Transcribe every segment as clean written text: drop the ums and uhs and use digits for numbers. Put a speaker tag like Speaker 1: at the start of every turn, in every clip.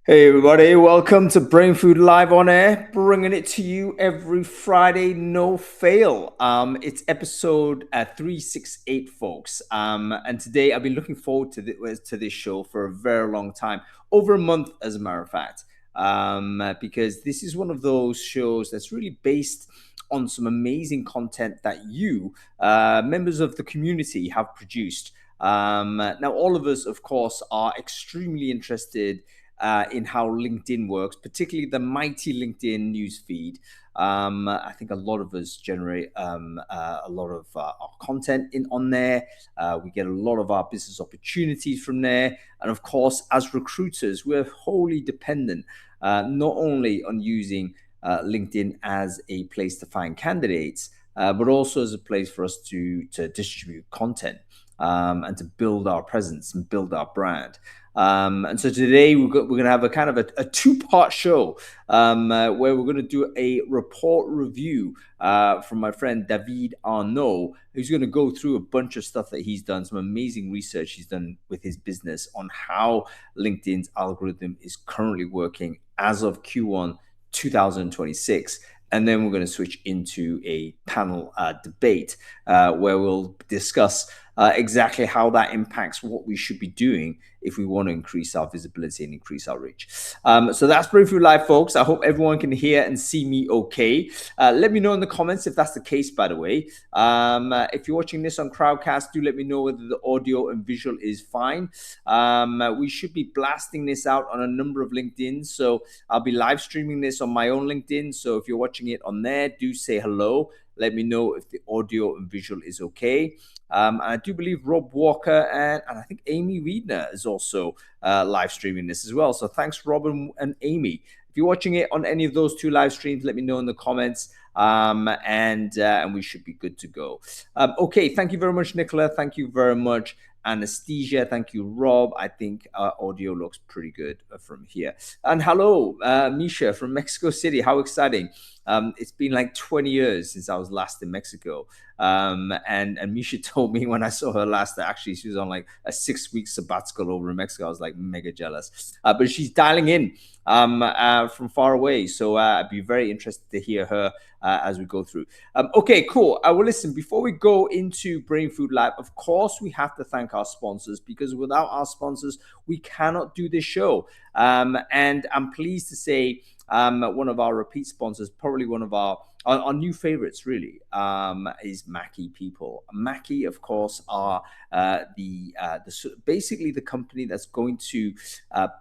Speaker 1: Hey everybody, welcome to Brainfood Live on Air, bringing it to you every Friday, no fail. It's episode 368, folks. And today I've been looking forward to this show for a very long time, over a month, as a matter of fact, because this is one of those shows that's really based on some amazing content that you, members of the community, have produced. Now, all of us, of course, are extremely interested in how LinkedIn works, particularly the mighty LinkedIn newsfeed. I think a lot of us generate a lot of our content in on there. We get a lot of our business opportunities from there, and of course, as recruiters, we're wholly dependent not only on using LinkedIn as a place to find candidates, but also as a place for us to distribute content and to build our presence and build our brand. And so today we're going to have a kind of a two-part show where we're going to do a report review from my friend David Arnaud, who's going to go through a bunch of stuff that he's done, some amazing research he's done with his business on how LinkedIn's algorithm is currently working as of Q1 2026. And then we're going to switch into a panel debate where we'll discuss exactly how that impacts what we should be doing if we want to increase our visibility and increase our reach. So that's Brainfood Live, folks. I hope everyone can hear and see me okay. Let me know in the comments if that's the case, by the way. If you're watching this on Crowdcast, do let me know whether the audio and visual is fine. We should be blasting this out on a number of LinkedIn. So I'll be live streaming this on my own LinkedIn. So if you're watching it on there, do say hello. Let me know if the audio and visual is okay. I do believe Rob Walker and I think Amy Wiedner is also live streaming this as well. So thanks, Rob and Amy. If you're watching it on any of those two live streams, let me know in the comments. And we should be good to go. Okay, thank you very much, Nicola. Thank you very much, Anesthesia. Thank you, Rob. I think audio looks pretty good from here. And hello, Misha from Mexico City. How exciting! It's been like 20 years since I was last in Mexico. And Misha told me when I saw her last that actually she was on like a 6-week sabbatical over in Mexico. I was like mega jealous. But she's dialing in from far away. So I'd be very interested to hear her as we go through. Okay, cool. Well, listen, before we go into Brainfood Live, of course, we have to thank our sponsors because without our sponsors, we cannot do this show. And I'm pleased to say one of our repeat sponsors, probably one of our new favorites, really, is Mackie People. Mackie, of course, are basically the company that's going to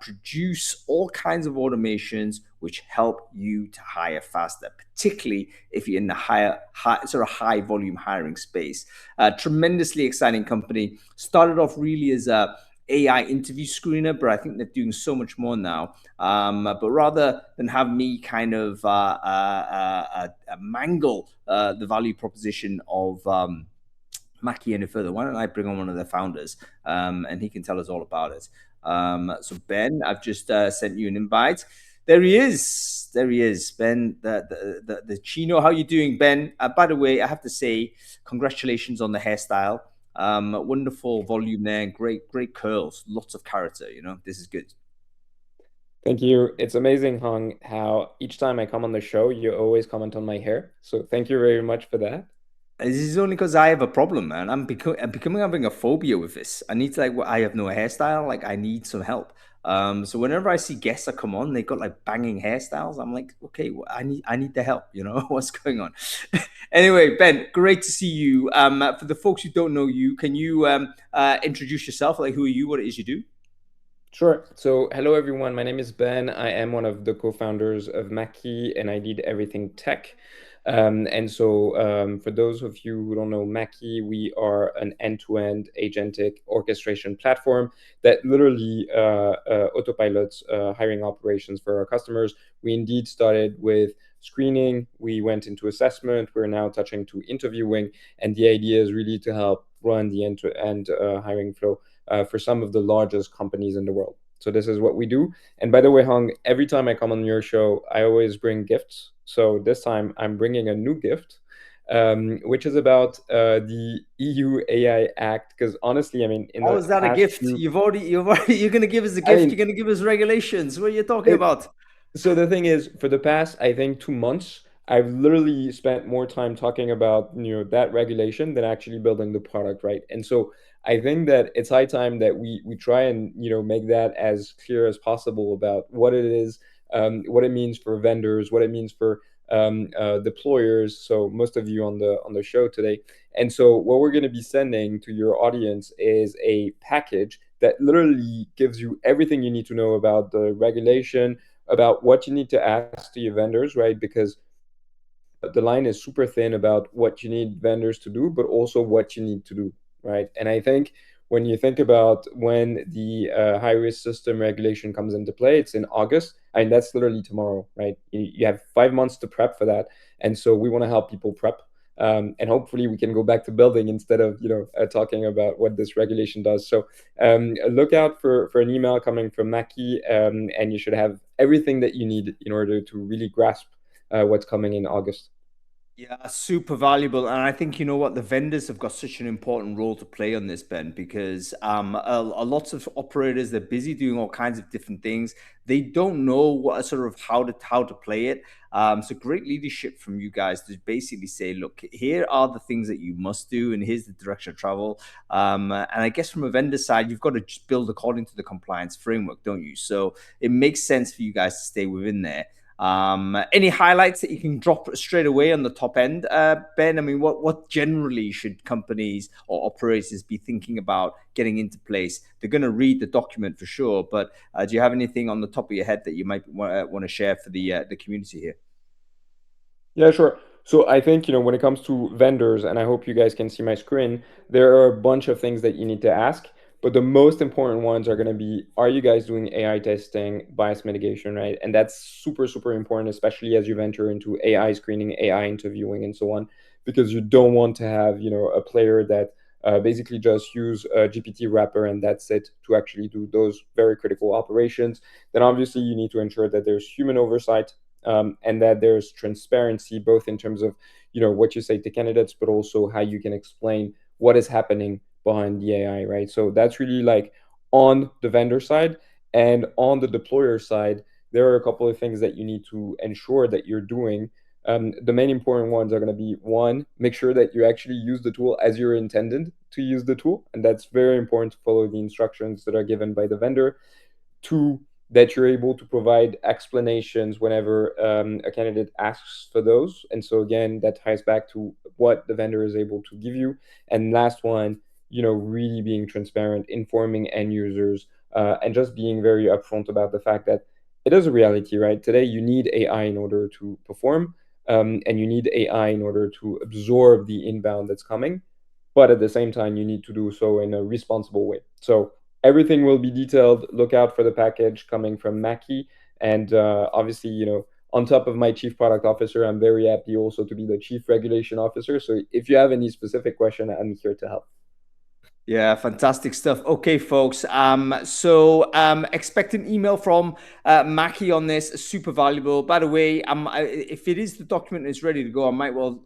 Speaker 1: produce all kinds of automations which help you to hire faster, particularly if you're in the high volume hiring space. Tremendously exciting company. Started off really as a AI interview screener, but I think they're doing so much more now. But rather than have me kind of mangle the value proposition of Mackie any further, why don't I bring on one of their founders and he can tell us all about it. So Ben, I've just sent you an invite. There he is. There he is, Ben, the Chino. How you doing, Ben? By the way, I have to say, congratulations on the hairstyle. Wonderful volume there, great curls, lots of character. This is good.
Speaker 2: Thank you. It's amazing, Hong, how each time I come on the show, you always comment on my hair. So thank you very much for that.
Speaker 1: This is only because I have a problem, man. I'm becoming having a phobia with this. I need to I have no hairstyle. Like I need some help. So whenever I see guests that come on, they got like banging hairstyles. I'm like, okay, I need the help. What's going on? Anyway, Ben, great to see you. For the folks who don't know you, can you introduce yourself? Like, who are you? What it is you do?
Speaker 2: Sure. So hello, everyone. My name is Ben. I am one of the co-founders of Mackie, and I lead everything tech. For those of you who don't know Mackie, we are an end-to-end agentic orchestration platform that literally autopilots hiring operations for our customers. We indeed started with screening. We went into assessment. We're now touching to interviewing. And the idea is really to help run the end-to-end hiring flow for some of the largest companies in the world. So this is what we do. And by the way, Hung, every time I come on your show, I always bring gifts. So this time I'm bringing a new gift. which is about the EU AI Act. Because honestly, I mean, in
Speaker 1: How
Speaker 2: the
Speaker 1: is that a
Speaker 2: past
Speaker 1: gift?
Speaker 2: few,
Speaker 1: You're going to give us a
Speaker 2: I
Speaker 1: gift. You're
Speaker 2: mean,
Speaker 1: going to give us regulations. What are you talking
Speaker 2: it,
Speaker 1: about?
Speaker 2: so the thing is, for the past, I think 2 months, I've literally spent more time talking about, that regulation than actually building the product, right? And so I think that it's high time that we try and, make that as clear as possible about what it is, what it means for vendors, what it means for deployers. So most of you on the show today. And so what we're going to be sending to your audience is a package that literally gives you everything you need to know about the regulation, about what you need to ask to your vendors, right? Because the line is super thin about what you need vendors to do, but also what you need to do, right? And I think when you think about when the high risk system regulation comes into play, it's in August. And that's literally tomorrow, right? You have 5 months to prep for that. And so we want to help people prep. And hopefully we can go back to building instead of talking about what this regulation does. So look out for an email coming from Mackie, and you should have everything that you need in order to really grasp what's coming in August.
Speaker 1: Yeah, super valuable. And I think, you know what, the vendors have got such an important role to play on this, Ben, because a lots of operators, they're busy doing all kinds of different things. They don't know what sort of how to play it. So great leadership from you guys to basically say, look, here are the things that you must do, and here's the direction of travel. And I guess from a vendor side, you've got to just build according to the compliance framework, don't you? So it makes sense for you guys to stay within there. Any highlights that you can drop straight away on the top end, Ben? I mean, what generally should companies or operators be thinking about getting into place? They're going to read the document for sure, but do you have anything on the top of your head that you might want to share for the community here?
Speaker 2: Yeah, sure. So I think, when it comes to vendors, and I hope you guys can see my screen, there are a bunch of things that you need to ask. But the most important ones are going to be, are you guys doing AI testing, bias mitigation, right? And that's super, super important, especially as you venture into AI screening, AI interviewing, and so on, because you don't want to have, a player that basically just use a GPT wrapper and that's it to actually do those very critical operations. Then obviously you need to ensure that there's human oversight, and that there's transparency both in terms of what you say to candidates, but also how you can explain what is happening behind the AI, right? So that's really like on the vendor side. And on the deployer side, there are a couple of things that you need to ensure that you're doing. The main important ones are going to be, one, make sure that you actually use the tool as you're intended to use the tool, and that's very important to follow the instructions that are given by the vendor. Two, that you're able to provide explanations whenever a candidate asks for those. And so again, that ties back to what the vendor is able to give you. And last one, really being transparent, informing end users, and just being very upfront about the fact that it is a reality, right? Today, you need AI in order to perform, and you need AI in order to absorb the inbound that's coming. But at the same time, you need to do so in a responsible way. So everything will be detailed. Look out for the package coming from Mackie. And obviously, on top of my chief product officer, I'm very happy also to be the chief regulation officer. So if you have any specific question, I'm here to help.
Speaker 1: Yeah, fantastic stuff. Okay, folks. Expect an email from Mackie on this. Super valuable. By the way, if it is the document is ready to go, I might well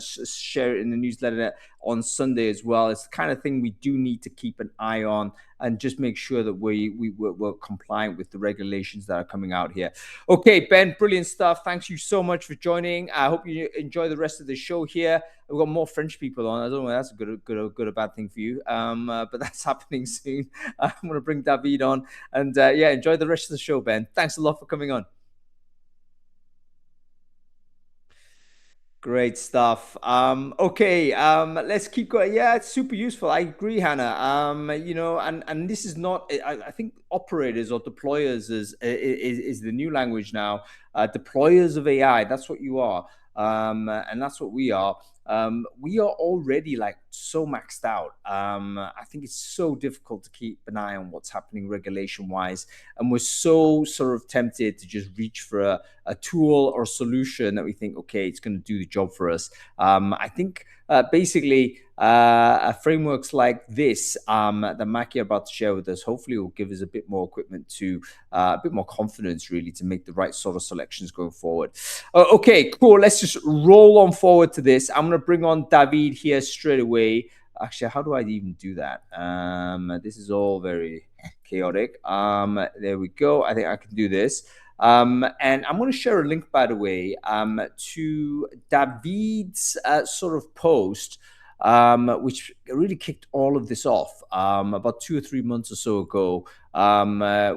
Speaker 1: share it in the newsletter on Sunday as well. It's the kind of thing we do need to keep an eye on and just make sure that we're compliant with the regulations that are coming out here. Okay, Ben, brilliant stuff. Thanks you so much for joining. I hope you enjoy the rest of the show here. We've got more French people on. I don't know if that's a good or bad thing for you, but that's happening soon. I'm going to bring David on, and yeah, enjoy the rest of the show, Ben. Thanks a lot for coming on. Great stuff. Okay, let's keep going. Yeah, it's super useful. I agree, Hannah. And this is not. I think operators or deployers is the new language now. Deployers of AI. That's what you are, and that's what we are. We are already like so maxed out. I think it's so difficult to keep an eye on what's happening regulation wise, and we're so sort of tempted to just reach for a tool or solution that we think, okay, it's going to do the job for us. I think basically, frameworks like this that Mackie are about to share with us, hopefully will give us a bit more equipment to, a bit more confidence really to make the right sort of selections going forward. Okay, cool. Let's just roll on forward to this. I'm going to bring on David here straight away. Actually, how do I even do that? This is all very chaotic. There we go. I think I can do this. And I'm going to share a link, by the way, to David's sort of post, which really kicked all of this off about 2 or 3 months or so ago,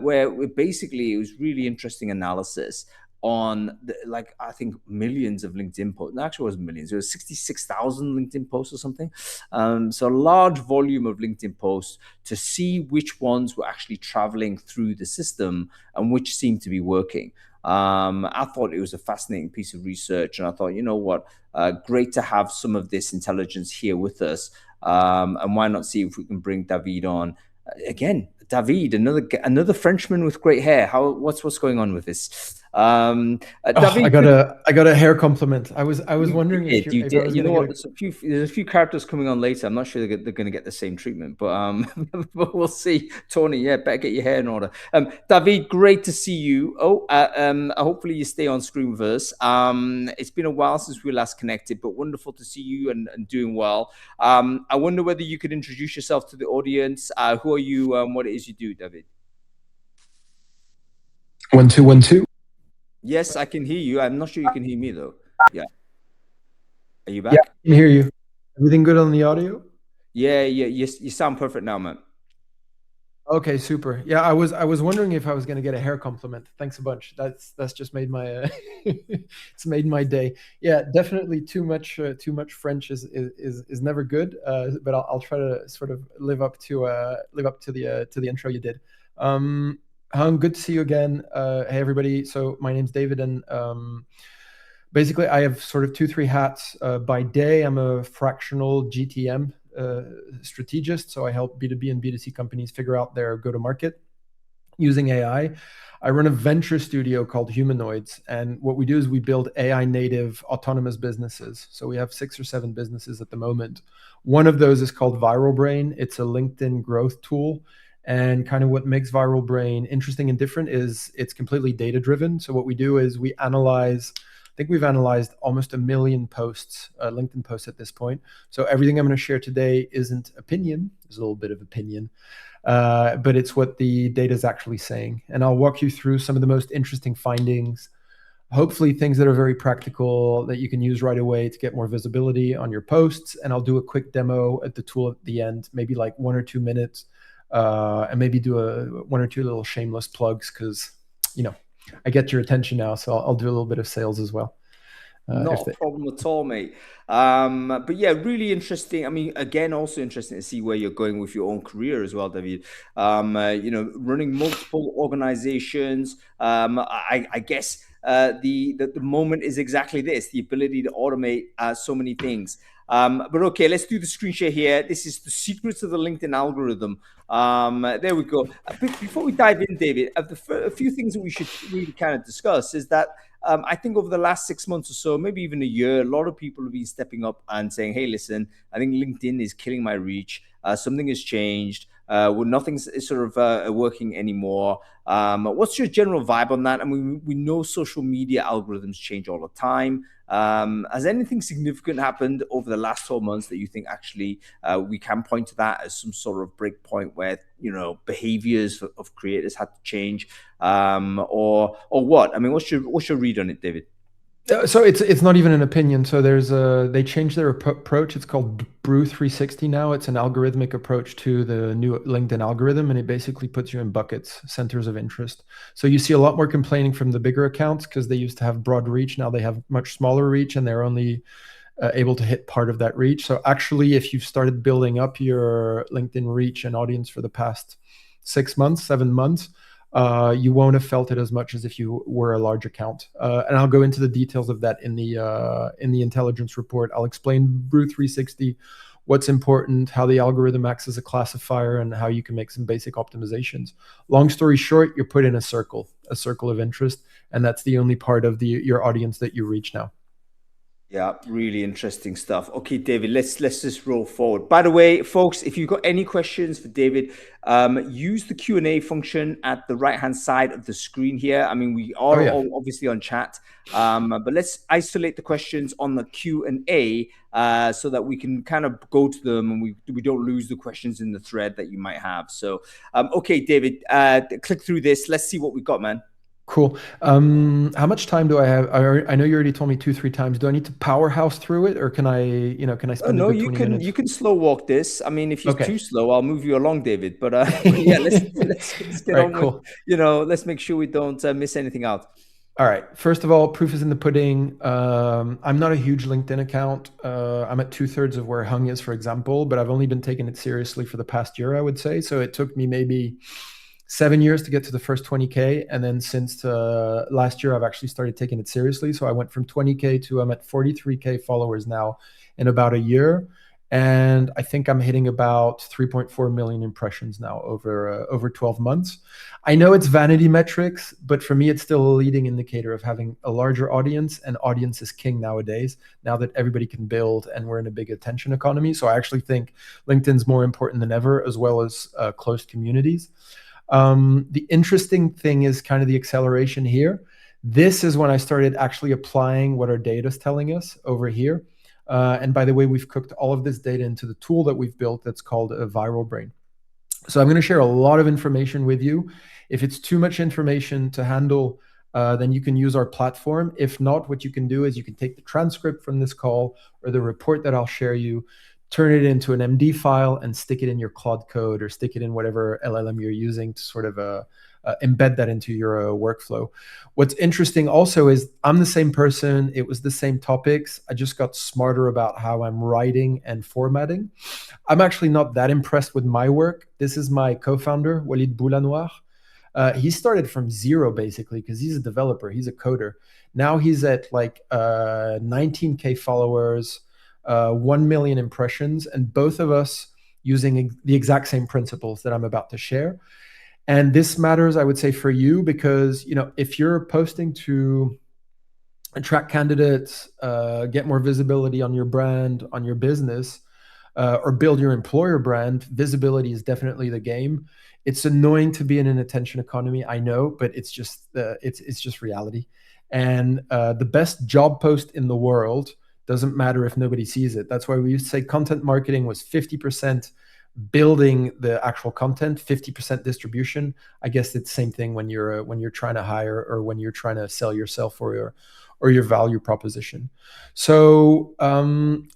Speaker 1: where basically it was really interesting analysis on like I think millions of LinkedIn posts. No, actually, it wasn't millions. It was 66,000 LinkedIn posts or something. So a large volume of LinkedIn posts to see which ones were actually traveling through the system and which seemed to be working. I thought it was a fascinating piece of research, and I thought, you know what, great to have some of this intelligence here with us. And why not see if we can bring David on again? David, another Frenchman with great hair. What's going on with this?
Speaker 3: David, I got a hair compliment. I was wondering
Speaker 1: if I was going to get there's a few characters coming on later. I'm not sure they're going to get the same treatment, but but we'll see. Tony, yeah, better get your hair in order. David, great to see you. Hopefully you stay on screen with us. It's been a while since we last connected, but wonderful to see you and doing well. I wonder whether you could introduce yourself to the audience. Who are you? What it is you do, David?
Speaker 3: 1 2 1 2.
Speaker 1: Yes, I can hear you. I'm not sure you can hear me though. Yeah. Are you back?
Speaker 3: Yeah, I can hear you. Everything good on the audio?
Speaker 1: Yeah. You sound perfect now, man.
Speaker 3: Okay, super. Yeah, I was wondering if I was going to get a hair compliment. Thanks a bunch. That's just made my it's made my day. Yeah, definitely too much French is never good. But I'll try to sort of live up to the intro you did. Hung, good to see you again. Hey everybody. So my name's David, and basically I have sort of 2-3 hats. By day, I'm a fractional GTM strategist. So I help B2B and B2C companies figure out their go-to-market using AI. I run a venture studio called Humanoids, and what we do is we build AI native autonomous businesses. So we have 6 or 7 businesses at the moment. One of those is called Viral Brain. It's a LinkedIn growth tool. And kind of what makes Viral Brain interesting and different is it's completely data driven. So what we do is we analyze, I think we've analyzed almost 1 million posts, LinkedIn posts at this point. So everything I'm going to share today isn't opinion. There's a little bit of opinion, but it's what the data is actually saying. And I'll walk you through some of the most interesting findings, hopefully things that are very practical that you can use right away to get more visibility on your posts. And I'll do a quick demo at the tool at the end, maybe like 1 or 2 minutes. And maybe do 1 or 2 little shameless plugs because, you know, I get your attention now, so I'll do a little bit of sales as well.
Speaker 1: Not a problem at all, mate. But yeah, really interesting. I mean, again, also interesting to see where you're going with your own career as well, David. Running multiple organizations. I guess the moment is exactly this: the ability to automate so many things. But okay, let's do the screen share here. This is the secrets of the LinkedIn algorithm. There we go. Before we dive in, David, a few things that we should really kind of discuss is that I think over the last 6 months or so, maybe even a year, a lot of people have been stepping up and saying, hey, listen, I think LinkedIn is killing my reach. Something has changed. Nothing's sort of working anymore. What's your general vibe on that? I mean, we know social media algorithms change all the time. Has anything significant happened over the last 12 months that you think actually we can point to that as some sort of break point where, you know, behaviors of creators had to change, or what? I mean, what's your read on it, David?
Speaker 3: So it's not even an opinion. So they changed their approach. It's called Brew360 now. It's an algorithmic approach to the new LinkedIn algorithm, and it basically puts you in buckets, centers of interest. So you see a lot more complaining from the bigger accounts because they used to have broad reach. Now they have much smaller reach, and they're only able to hit part of that reach. So actually, if you've started building up your LinkedIn reach and audience for the past 6 months, 7 months, you won't have felt it as much as if you were a large account. And I'll go into the details of that in the intelligence report. I'll explain Brew360, what's important, how the algorithm acts as a classifier, and how you can make some basic optimizations. Long story short, you're put in a circle of interest, and that's the only part of your audience that you reach now.
Speaker 1: Yeah, really interesting stuff. Okay, David, let's just roll forward. By the way, folks, if you've got any questions for David, use the Q&A function at the right-hand side of the screen here. I mean, we are all obviously on chat, but let's isolate the questions on the Q&A so that we can kind of go to them and we don't lose the questions in the thread that you might have. So, okay, David, click through this. Let's see what we've got, man.
Speaker 3: Cool. How much time do I have? I know you already told me 2-3 times. Do I need to powerhouse through it, or can I spend a good 20 minutes?
Speaker 1: You can slow walk this. I mean, if you're too slow, I'll move you along, David. But yeah, let's get on
Speaker 3: cool.
Speaker 1: with, let's make sure we don't miss anything out.
Speaker 3: All right. First of all, proof is in the pudding. I'm not a huge LinkedIn account. I'm at 2/3 of where Hung is, for example, but I've only been taking it seriously for the past year, I would say. So it took me maybe 7 years to get to the first 20K. And then since last year, I've actually started taking it seriously. So I went from 20K to I'm at 43K followers now in about a year. And I think I'm hitting about 3.4 million impressions now over 12 months. I know it's vanity metrics, but for me, it's still a leading indicator of having a larger audience, and audience is king nowadays, now that everybody can build and we're in a big attention economy. So I actually think LinkedIn's more important than ever, as well as closed communities. The interesting thing is kind of the acceleration here. This is when I started actually applying what our data is telling us over here. And by the way, we've cooked all of this data into the tool that we've built that's called a Viral Brain. So I'm going to share a lot of information with you. If it's too much information to handle, then you can use our platform. If not, what you can do is you can take the transcript from this call or the report that I'll share you, turn it into an MD file and stick it in your Claude Code or stick it in whatever LLM you're using to sort of embed that into your workflow. What's interesting also is I'm the same person. It was the same topics. I just got smarter about how I'm writing and formatting. I'm actually not that impressed with my work. This is my co-founder, Walid Boulanoir. He started from zero basically because he's a developer. He's a coder. Now he's at like 19K followers, 1 million impressions, and both of us using the exact same principles that I'm about to share. And this matters, I would say, for you because, if you're posting to attract candidates, get more visibility on your brand, on your business, or build your employer brand, visibility is definitely the game. It's annoying to be in an attention economy, I know, but it's just reality. And the best job post in the world doesn't matter if nobody sees it. That's why we used to say content marketing was 50% building the actual content, 50% distribution. I guess it's the same thing when you're trying to hire or when you're trying to sell yourself or your value proposition. So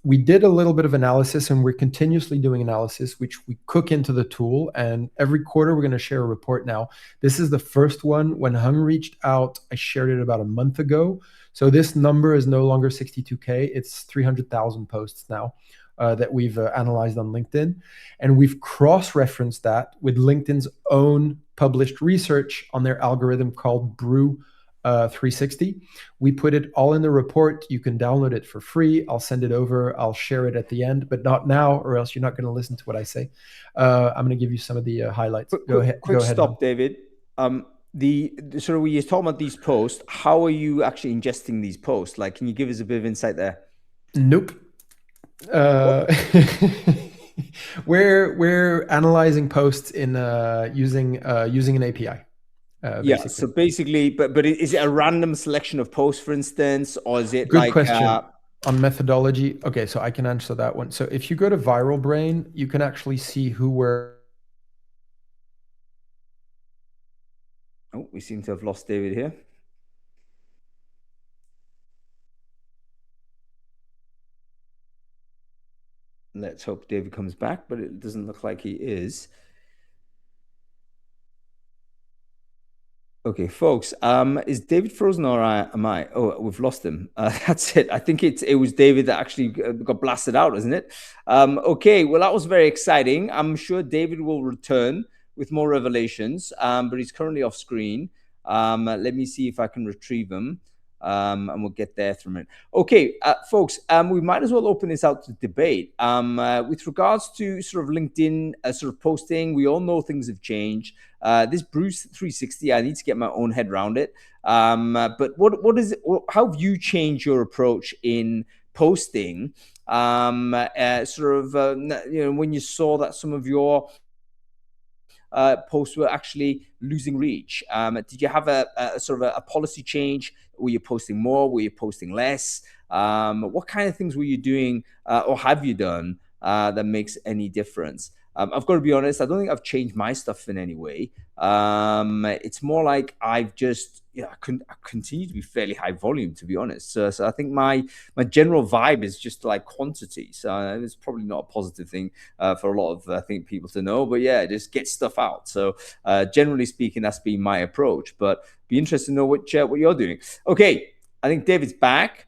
Speaker 3: we did a little bit of analysis, and we're continuously doing analysis, which we cook into the tool. And every quarter, we're going to share a report now. This is the first one. When Hung reached out, I shared it about a month ago. So this number is no longer 62K. It's 300,000 posts now that we've analyzed on LinkedIn. And we've cross-referenced that with LinkedIn's own published research on their algorithm called Brew 360. We put it all in the report. You can download it for free. I'll send it over. I'll share it at the end, but not now, or else you're not going to listen to what I say. I'm going to give you some of the highlights. Go ahead.
Speaker 1: Stop, David. So we are talking about these posts. How are you actually ingesting these posts? Like, can you give us a bit of insight there?
Speaker 3: Nope. We're analyzing posts in using an API.
Speaker 1: Yeah. So basically, but is it a random selection of posts, for instance, or is it
Speaker 3: good question on methodology? Okay, so I can answer that one. So if you go to Viral Brain, you can actually see who we're.
Speaker 1: Oh, we seem to have lost David here. Let's hope David comes back, but it doesn't look like he is. Okay, folks, is David frozen or am I? Oh, we've lost him. That's it. I think it was David that actually got blasted out, isn't it? Okay, well, that was very exciting. I'm sure David will return with more revelations, but he's currently off screen. Let me see if I can retrieve him. And we'll get there from it. Okay, folks, we might as well open this out to debate. With regards to sort of LinkedIn sort of posting, we all know things have changed. This Bruce 360, I need to get my own head around it. But what is it? How have you changed your approach in posting, when you saw that some of your posts were actually losing reach? Did you have a sort of a policy change? Were you posting more? Were you posting less? What kind of things were you doing or have you done that makes any difference? I've got to be honest, I don't think I've changed my stuff in any way. It's more like I've just, I continue to be fairly high volume, to be honest. So I think my general vibe is just like quantity. So it's probably not a positive thing for a lot of, I think, people to know. But yeah, just get stuff out. So generally speaking, that's been my approach. But be interested to know what you're doing. Okay, I think David's back.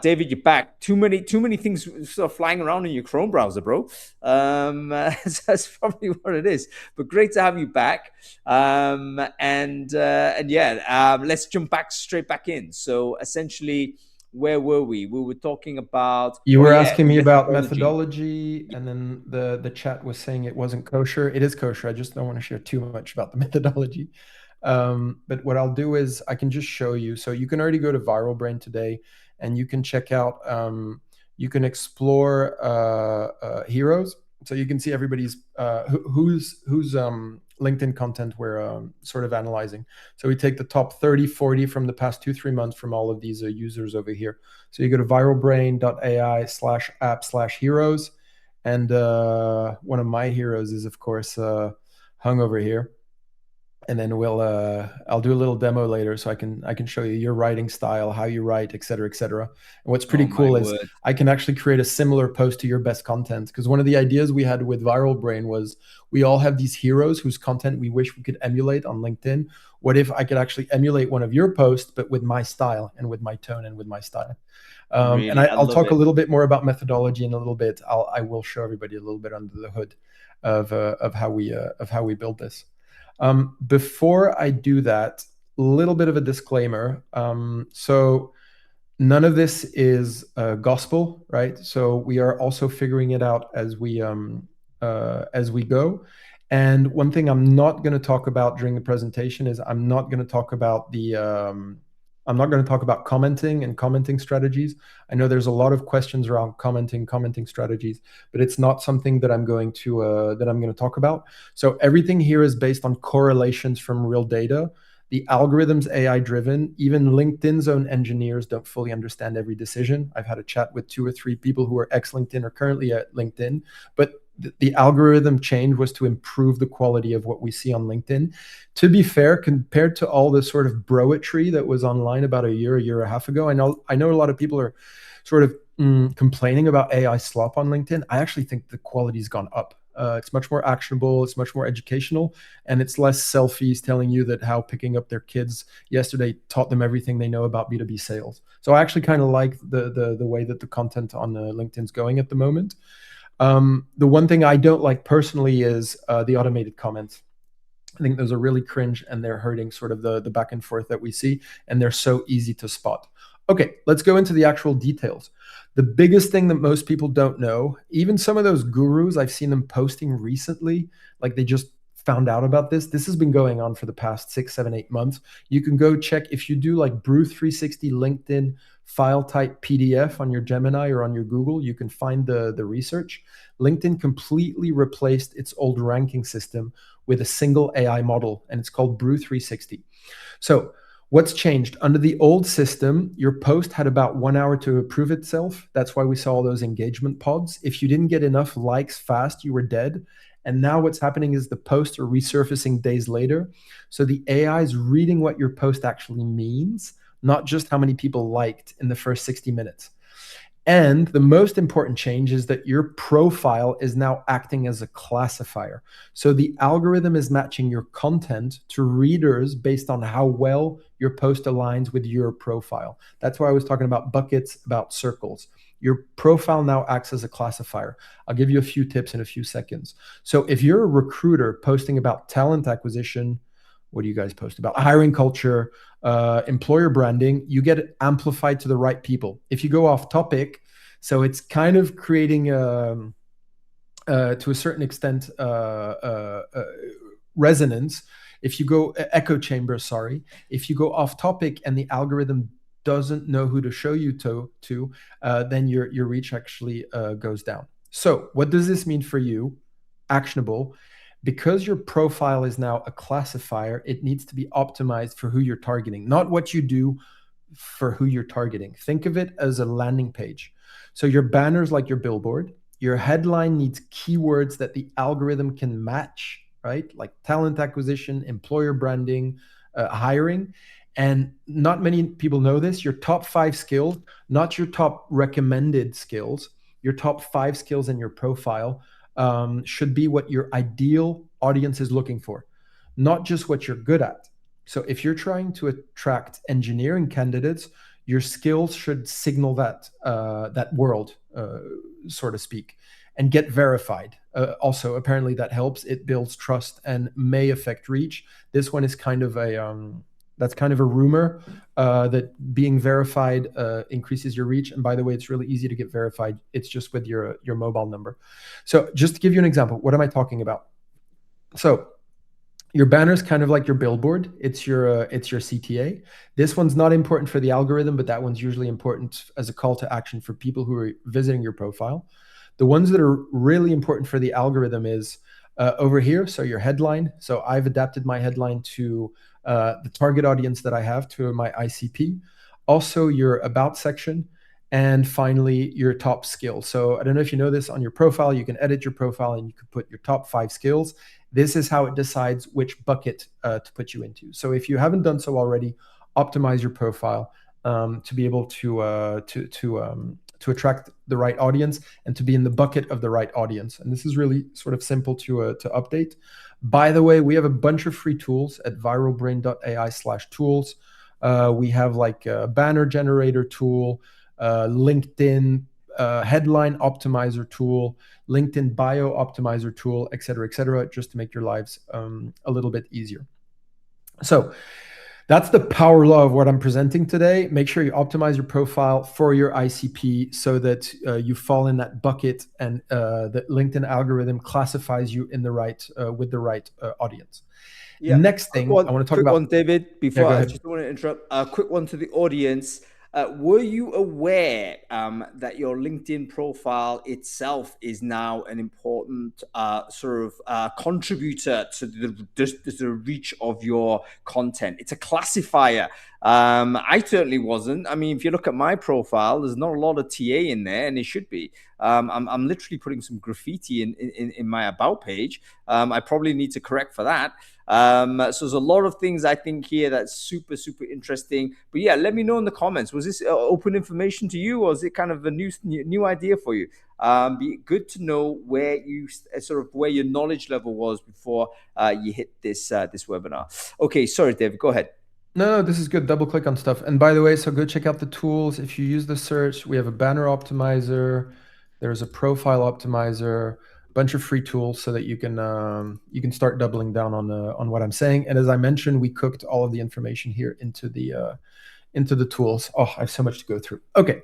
Speaker 1: David, you're back. Too many things sort of flying around in your Chrome browser, bro. That's probably what it is. But great to have you back. And yeah, let's jump straight back in. So essentially, where were we? We were talking about.
Speaker 3: You were asking me about methodology, and then the chat was saying it wasn't kosher. It is kosher. I just don't want to share too much about the methodology. But what I'll do is I can just show you. So you can already go to Viral Brain today, and you can check out, you can explore heroes. So you can see everybody's, whose LinkedIn content we're sort of analyzing. So we take the top 30, 40 from the past 2-3 months from all of these users over here. So you go to viralbrain.ai/app/heroes. And one of my heroes is, of course, hung over here. And then I'll do a little demo later, so I can show you your writing style, how you write, et cetera, et cetera. And what's pretty cool is I can actually create a similar post to your best content, because one of the ideas we had with Viral Brain was we all have these heroes whose content we wish we could emulate on LinkedIn. What if I could actually emulate one of your posts, but with my style and with my tone and with my style? Really, and I'll talk a little bit more about methodology in a little bit. I will show everybody a little bit under the hood of how we build this. Before I do that, a little bit of a disclaimer. So none of this is gospel, right? So we are also figuring it out as we go. And one thing I'm not going to talk about during the presentation is I'm not going to talk about commenting and commenting strategies. I know there's a lot of questions around commenting strategies, but it's not something that I'm going to talk about. So everything here is based on correlations from real data. The algorithm's AI driven. Even LinkedIn's own engineers don't fully understand every decision. I've had a chat with 2 or 3 people who are ex-LinkedIn or currently at LinkedIn, but the algorithm change was to improve the quality of what we see on LinkedIn. To be fair, compared to all the sort of broetry that was online about a year and a half ago, I know a lot of people are sort of complaining about AI slop on LinkedIn. I actually think the quality's gone up. It's much more actionable, it's much more educational, and it's less selfies telling you that how picking up their kids yesterday taught them everything they know about B2B sales. So I actually kind of like the way that the content on LinkedIn's going at the moment. The one thing I don't like personally is the automated comments. I think those are really cringe, and they're hurting sort of the back and forth that we see, and they're so easy to spot. Okay, let's go into the actual details. The biggest thing that most people don't know, even some of those gurus, I've seen them posting recently, like they just found out about this. This has been going on for the past 6, 7, 8 months. You can go check if you do like Brew360 LinkedIn file type PDF on your Gemini or on your Google, you can find the research. LinkedIn completely replaced its old ranking system with a single AI model, and it's called Brew360. So what's changed? Under the old system, your post had about 1 hour to approve itself. That's why we saw all those engagement pods. If you didn't get enough likes fast, you were dead. And now what's happening is the posts are resurfacing days later. So the AI is reading what your post actually means, not just how many people liked in the first 60 minutes. And the most important change is that your profile is now acting as a classifier. So the algorithm is matching your content to readers based on how well your post aligns with your profile. That's why I was talking about buckets, about circles. Your profile now acts as a classifier. I'll give you a few tips in a few seconds. So if you're a recruiter posting about talent acquisition, what do you guys post about? Hiring culture, employer branding, you get amplified to the right people. If you go off topic, so it's kind of creating, to a certain extent, resonance. If you go echo chamber, sorry. If you go off topic and the algorithm doesn't know who to show you to, then your reach actually goes down. So what does this mean for you? Actionable. Because your profile is now a classifier, it needs to be optimized for who you're targeting, not what you do, for who you're targeting. Think of it as a landing page. So your banner's like your billboard. Your headline needs keywords that the algorithm can match, right? Like talent acquisition, employer branding, hiring. And not many people know this. Your top 5 skills, not your top recommended skills, your top 5 skills in your profile should be what your ideal audience is looking for, not just what you're good at. So if you're trying to attract engineering candidates, your skills should signal that world, so to speak, and get verified. Also, apparently that helps. It builds trust and may affect reach. This one is kind of that's kind of a rumor that being verified increases your reach. And by the way, it's really easy to get verified. It's just with your mobile number. So just to give you an example, what am I talking about? So your banner is kind of like your billboard. It's your CTA. This one's not important for the algorithm, but that one's usually important as a call to action for people who are visiting your profile. The ones that are really important for the algorithm is over here. So your headline. So I've adapted my headline to the target audience that I have, to my ICP. Also your about section. And finally, your top skills. So I don't know if you know this, on your profile, you can edit your profile and you can put your top 5 skills. This is how it decides which bucket to put you into. So if you haven't done so already, optimize your profile to be able to attract the right audience and to be in the bucket of the right audience. And this is really sort of simple to update. By the way, we have a bunch of free tools at viralbrain.ai/tools. We have like a banner generator tool, LinkedIn headline optimizer tool, LinkedIn bio optimizer tool, et cetera, just to make your lives a little bit easier. So that's the power law of what I'm presenting today. Make sure you optimize your profile for your ICP so that you fall in that bucket and the LinkedIn algorithm classifies you in the right with the right audience.
Speaker 1: Yeah.
Speaker 3: Next thing I want to talk about.
Speaker 1: Quick one, David, before
Speaker 3: Yeah,
Speaker 1: I just don't want to interrupt. A quick one to the audience. Were you aware that your LinkedIn profile itself is now an important contributor to the reach of your content? It's a classifier. I certainly wasn't. I mean, if you look at my profile, there's not a lot of TA in there, and it should be. I'm literally putting some graffiti in my about page. I probably need to correct for that. So there's a lot of things I think here that's super interesting. But yeah, let me know in the comments. Was this open information to you, or is it kind of a new idea for you? Be good to know where you where your knowledge level was before you hit this webinar. Okay, sorry, David, go ahead.
Speaker 3: No, this is good. Double click on stuff. And by the way, so go check out the tools. If you use the search, we have a banner optimizer. There's a profile optimizer, a bunch of free tools so that you can start doubling down on what I'm saying. And as I mentioned, we cooked all of the information here into the tools. Oh, I have so much to go through. Okay,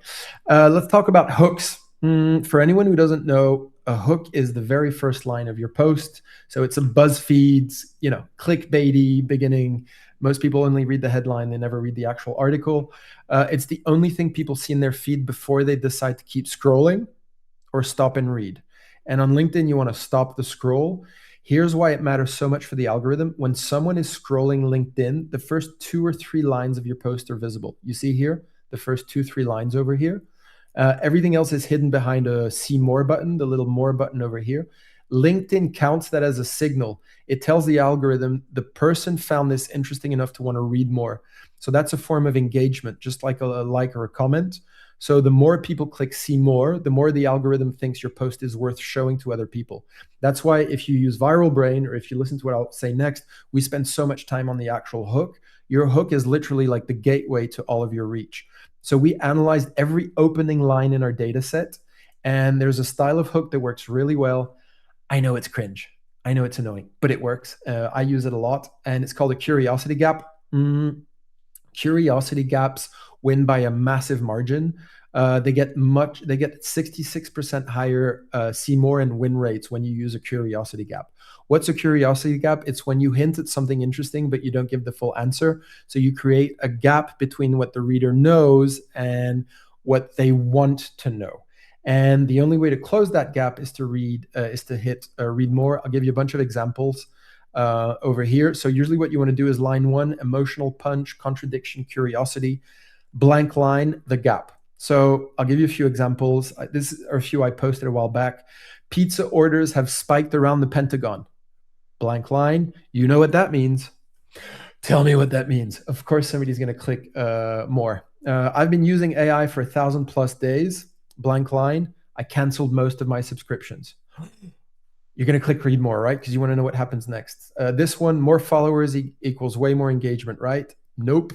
Speaker 3: let's talk about hooks. For anyone who doesn't know, a hook is the very first line of your post. So it's a BuzzFeed's, clickbaity beginning. Most people only read the headline. They never read the actual article. It's the only thing people see in their feed before they decide to keep scrolling or stop and read. And on LinkedIn, you want to stop the scroll. Here's why it matters so much for the algorithm. When someone is scrolling LinkedIn, the first 2 or 3 lines of your post are visible. You see here, the first 2-3 lines over here. Everything else is hidden behind a see more button, the little more button over here. LinkedIn counts that as a signal. It tells the algorithm the person found this interesting enough to want to read more. So that's a form of engagement, just like a like or a comment. So the more people click see more, the more the algorithm thinks your post is worth showing to other people. That's why if you use Viral Brain, or if you listen to what I'll say next, we spend so much time on the actual hook. Your hook is literally like the gateway to all of your reach. So we analyzed every opening line in our data set, and there's a style of hook that works really well. I know it's cringe. I know it's annoying, but it works. I use it a lot, and it's called a curiosity gap. Curiosity gaps win by a massive margin. They get 66% higher see more and win rates when you use a curiosity gap. What's a curiosity gap? It's when you hint at something interesting, but you don't give the full answer. So you create a gap between what the reader knows and what they want to know. And the only way to close that gap is to hit read more. I'll give you a bunch of examples over here. So usually what you want to do is line 1, emotional punch, contradiction, curiosity, blank line, the gap. So I'll give you a few examples. This are a few I posted a while back. Pizza orders have spiked around the Pentagon. Blank line. You know what that means. Tell me what that means. Of course, somebody's going to click more. I've been using AI for 1,000+ days. Blank line. I canceled most of my subscriptions. You're going to click read more, right? Because you want to know what happens next. This one, more followers equals way more engagement, right? Nope.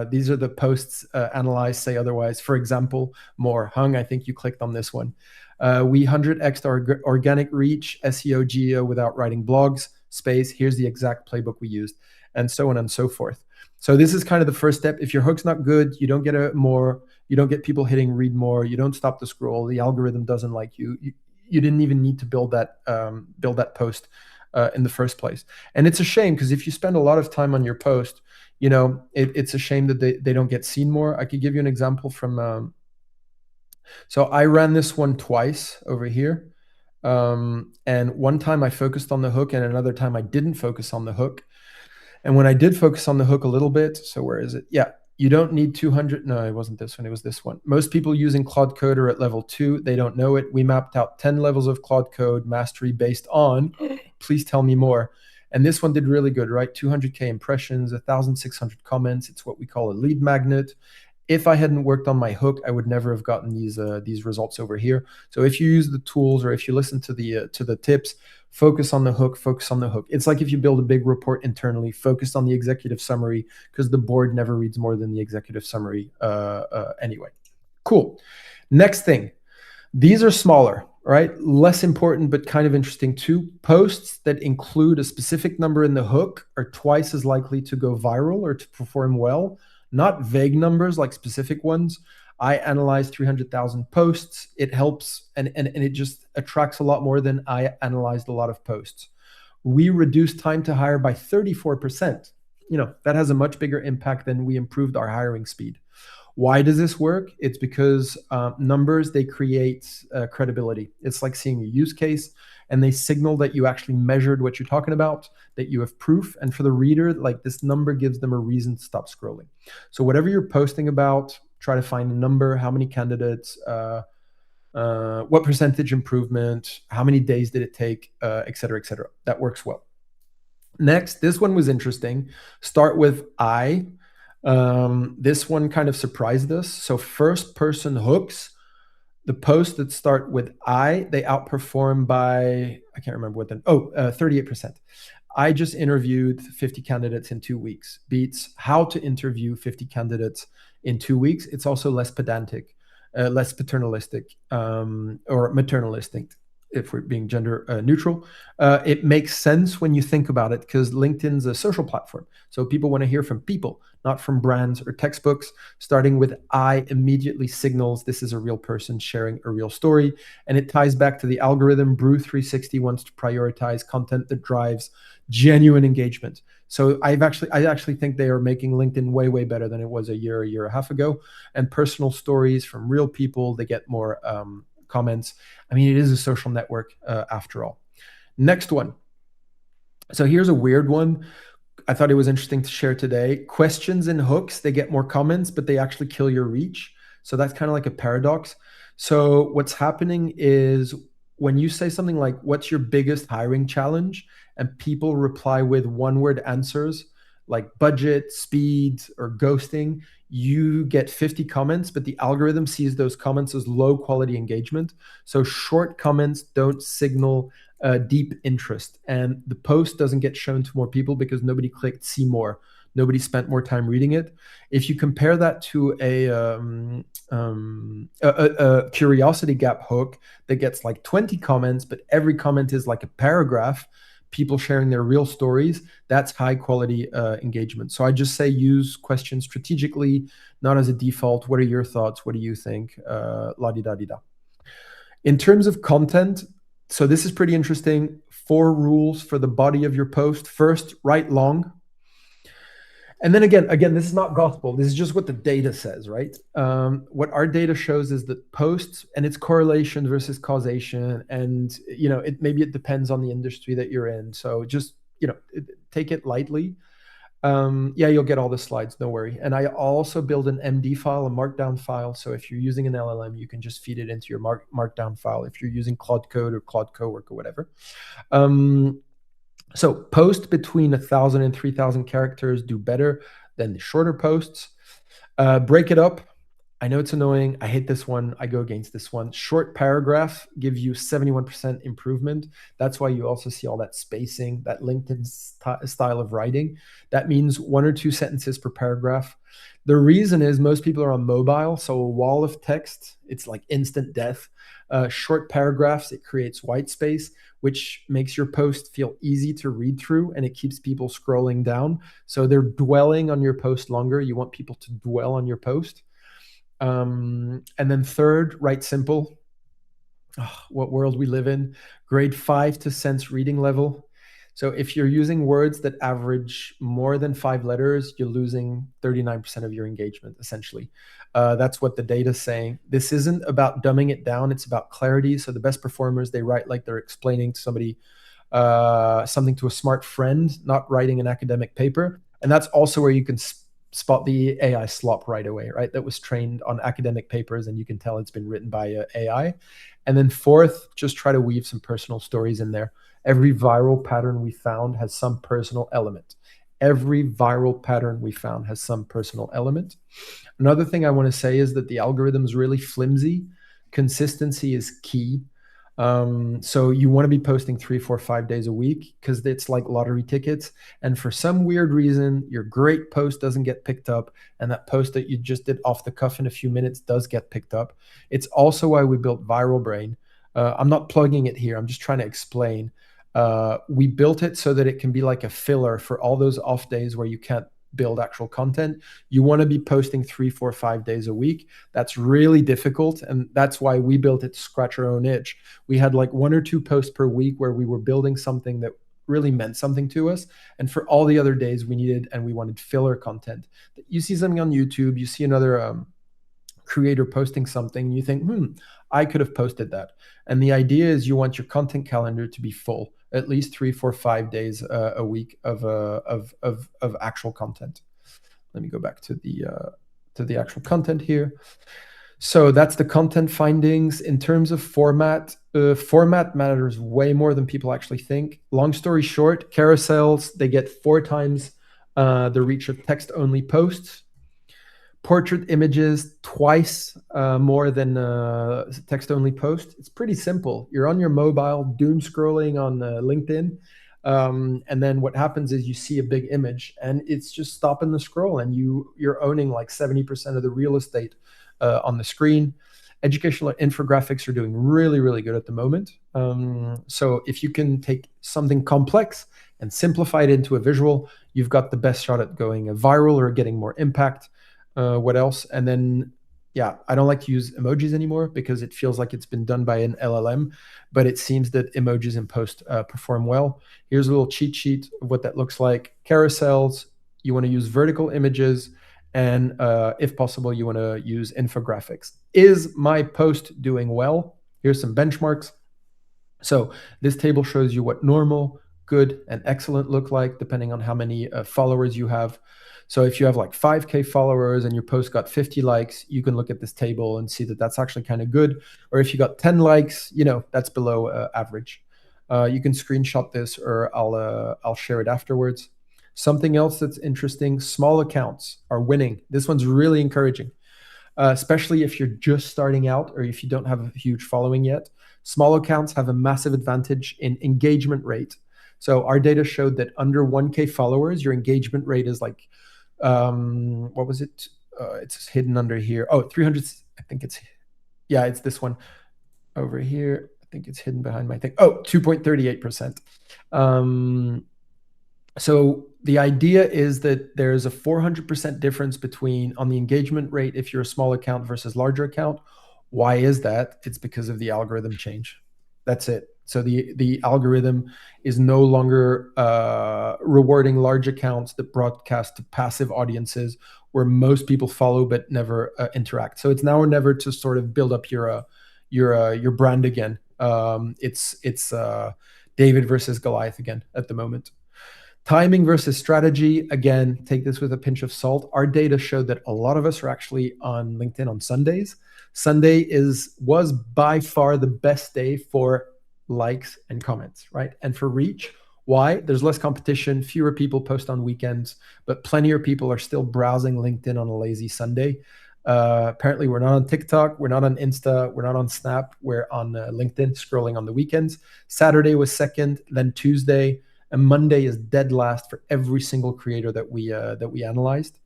Speaker 3: These are the posts analyzed, say otherwise. For example, more. Hung, I think you clicked on this one. We 100x our organic reach, SEO, GEO without writing blogs, space. Here's the exact playbook we used, and so on and so forth. So this is kind of the first step. If your hook's not good, you don't get you don't get people hitting read more, you don't stop the scroll, the algorithm doesn't like you. You didn't even need to build that post in the first place. And it's a shame, because if you spend a lot of time on your post, it's a shame that they don't get seen more. I could give you an example from, so I ran this one twice over here. And one time I focused on the hook, and another time I didn't focus on the hook. And when I did focus on the hook a little bit, so where is it? Yeah, you don't need 200. No, it wasn't this one. It was this one. Most people using Claude Code are at level 2. They don't know it. We mapped out 10 levels of Claude Code mastery based on, please tell me more. And this one did really good, right? 200K impressions, 1,600 comments. It's what we call a lead magnet. If I hadn't worked on my hook, I would never have gotten these results over here. So if you use the tools, or if you listen to the tips, focus on the hook, focus on the hook. It's like if you build a big report internally, focus on the executive summary, because the board never reads more than the executive summary anyway. Cool. Next thing. These are smaller, right? Less important, but kind of interesting too. Posts that include a specific number in the hook are twice as likely to go viral or to perform well. Not vague numbers like specific ones. I analyzed 300,000 posts. It helps, and it just attracts a lot more than I analyzed a lot of posts. We reduced time to hire by 34%. That has a much bigger impact than we improved our hiring speed. Why does this work? It's because numbers, they create credibility. It's like seeing a use case, and they signal that you actually measured what you're talking about, that you have proof. And for the reader, like, this number gives them a reason to stop scrolling. So whatever you're posting about, try to find a number, how many candidates, what percentage improvement, how many days did it take, et cetera, et cetera. That works well. Next, this one was interesting. Start with I. This one kind of surprised us. So first person hooks, the posts that start with I, they outperform by, I can't remember what 38%. I just interviewed 50 candidates in 2 weeks. Beats how to interview 50 candidates in 2 weeks. It's also less pedantic, less paternalistic, or maternalistic, if we're being gender neutral. It makes sense when you think about it, because LinkedIn's a social platform. So people want to hear from people, not from brands or textbooks. Starting with I immediately signals this is a real person sharing a real story. And it ties back to the algorithm. Brew360 wants to prioritize content that drives genuine engagement. So I actually think they are making LinkedIn way, way better than it was a year and a half ago. And personal stories from real people, they get more comments. I mean, it is a social network after all. Next one. So here's a weird one. I thought it was interesting to share today. Questions and hooks, they get more comments, but they actually kill your reach. So that's kind of like a paradox. So what's happening is when you say something like, what's your biggest hiring challenge? And people reply with one-word answers like budget, speed, or ghosting, you get 50 comments, but the algorithm sees those comments as low quality engagement. So short comments don't signal deep interest, and the post doesn't get shown to more people because nobody clicked see more. Nobody spent more time reading it. If you compare that to a curiosity gap hook that gets like 20 comments, but every comment is like a paragraph, people sharing their real stories, that's high quality engagement. So I just say use questions strategically, not as a default. What are your thoughts? What do you think? La-di-da-di-da. In terms of content, so this is pretty interesting. 4 rules for the body of your post. First, write long. And then again, this is not gospel. This is just what the data says, right? What our data shows is that posts, and it's correlation versus causation, and maybe it depends on the industry that you're in. So just take it lightly. You'll get all the slides, no worry. And I also build an MD file, a markdown file. So if you're using an LLM, you can just feed it into your markdown file. If you're using Claude Code or Claude Cowork or whatever. So post between 1,000 and 3,000 characters do better than the shorter posts. Break it up. I know it's annoying. I hate this one. I go against this one. Short paragraph gives you 71% improvement. That's why you also see all that spacing, that LinkedIn style of writing. That means 1 or 2 sentences per paragraph. The reason is most people are on mobile, so a wall of text, it's like instant death. Short paragraphs, it creates white space, which makes your post feel easy to read through, and it keeps people scrolling down. So they're dwelling on your post longer. You want people to dwell on your post. And then third, write simple. Oh, what world we live in. Grade 5 to sense reading level. So if you're using words that average more than 5 letters, you're losing 39% of your engagement, essentially. That's what the data's saying. This isn't about dumbing it down. It's about clarity. So the best performers, they write like they're explaining to somebody something to a smart friend, not writing an academic paper. And that's also where you can spot the AI slop right away, right? That was trained on academic papers, and you can tell it's been written by AI. And then fourth, just try to weave some personal stories in there. Every viral pattern we found has some personal element. Every viral pattern we found has some personal element. Another thing I want to say is that the algorithm is really flimsy. Consistency is key. So you want to be posting 3, 4, 5 days a week, because it's like lottery tickets. And for some weird reason, your great post doesn't get picked up, and that post that you just did off the cuff in a few minutes does get picked up. It's also why we built Viral Brain. I'm not plugging it here. I'm just trying to explain. We built it so that it can be like a filler for all those off days where you can't build actual content. You want to be posting 3, 4, 5 days a week. That's really difficult. And that's why we built it to scratch our own itch. We had like 1 or 2 posts per week where we were building something that really meant something to us. And for all the other days we wanted filler content. You see something on YouTube, you see another creator posting something, and you think, I could have posted that. And the idea is you want your content calendar to be full, at least 3, 4, 5 days a week of actual content. Let me go back to the actual content here. So that's the content findings. In terms of format, format matters way more than people actually think. Long story short, carousels, they get 4 times the reach of text-only posts. Portrait images twice more than text-only post. It's pretty simple. You're on your mobile, doom scrolling on LinkedIn, and then what happens is you see a big image, and it's just stopping the scroll, and you're owning like 70% of the real estate on the screen. Educational infographics are doing really, really good at the moment. So if you can take something complex and simplify it into a visual, you've got the best shot at going viral or getting more impact. What else? And then, I don't like to use emojis anymore because it feels like it's been done by an LLM, but it seems that emojis in post perform well. Here's a little cheat sheet of what that looks like. Carousels, you want to use vertical images, and if possible, you want to use infographics. Is my post doing well? Here's some benchmarks. So this table shows you what normal, good, and excellent look like depending on how many followers you have. So if you have like 5K followers and your post got 50 likes, you can look at this table and see that that's actually kind of good. Or if you got 10 likes, that's below average. You can screenshot this, or I'll share it afterwards. Something else that's interesting, small accounts are winning. This one's really encouraging, especially if you're just starting out or if you don't have a huge following yet. Small accounts have a massive advantage in engagement rate. So our data showed that under 1K followers, your engagement rate is like, what was it? It's hidden under here. 300. I think it's this one over here. I think it's hidden behind my thing. 2.38%. So the idea is that there's a 400% difference on the engagement rate if you're a small account versus larger account. Why is that? It's because of the algorithm change. That's it. So the algorithm is no longer rewarding large accounts that broadcast to passive audiences where most people follow but never interact. So it's now or never to sort of build up your brand again. It's David versus Goliath again at the moment. Timing versus strategy, again, take this with a pinch of salt. Our data showed that a lot of us are actually on LinkedIn on Sundays. Sunday was by far the best day for likes and comments, right? And for reach. Why? There's less competition, fewer people post on weekends, but plenty of people are still browsing LinkedIn on a lazy Sunday. Apparently, we're not on TikTok, we're not on Insta, we're not on Snap, we're on LinkedIn scrolling on the weekends. Saturday was second, then Tuesday, and Monday is dead last for every single creator that we analyzed.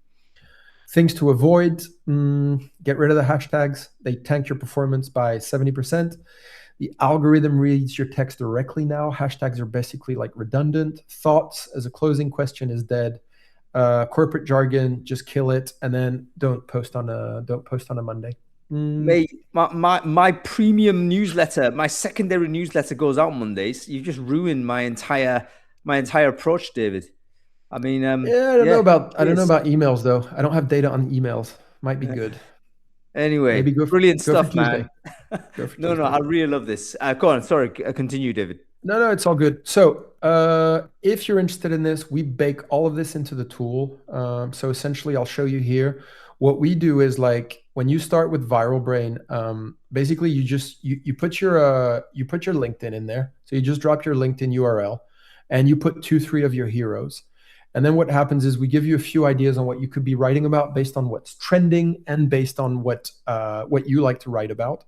Speaker 3: Things to avoid: get rid of the hashtags. They tank your performance by 70%. The algorithm reads your text directly now. Hashtags are basically like redundant. Thoughts as a closing question is dead. Corporate jargon, just kill it, and then don't post on a Monday.
Speaker 1: Mate, my premium newsletter, my secondary newsletter goes out Mondays. You just ruined my entire approach, David. I mean,
Speaker 3: I don't know about emails though. I don't have data on emails. Might be good.
Speaker 1: Anyway,
Speaker 3: maybe
Speaker 1: brilliant stuff,
Speaker 3: for Tuesday.
Speaker 1: Man. No, I really love this. Go on. Sorry, continue, David.
Speaker 3: No, it's all good. So if you're interested in this, we bake all of this into the tool. So essentially, I'll show you here. What we do is, like, when you start with Viral Brain, basically you put your LinkedIn in there. So you just drop your LinkedIn URL, and you put 2-3 of your heroes. And then what happens is we give you a few ideas on what you could be writing about based on what's trending and based on what you like to write about.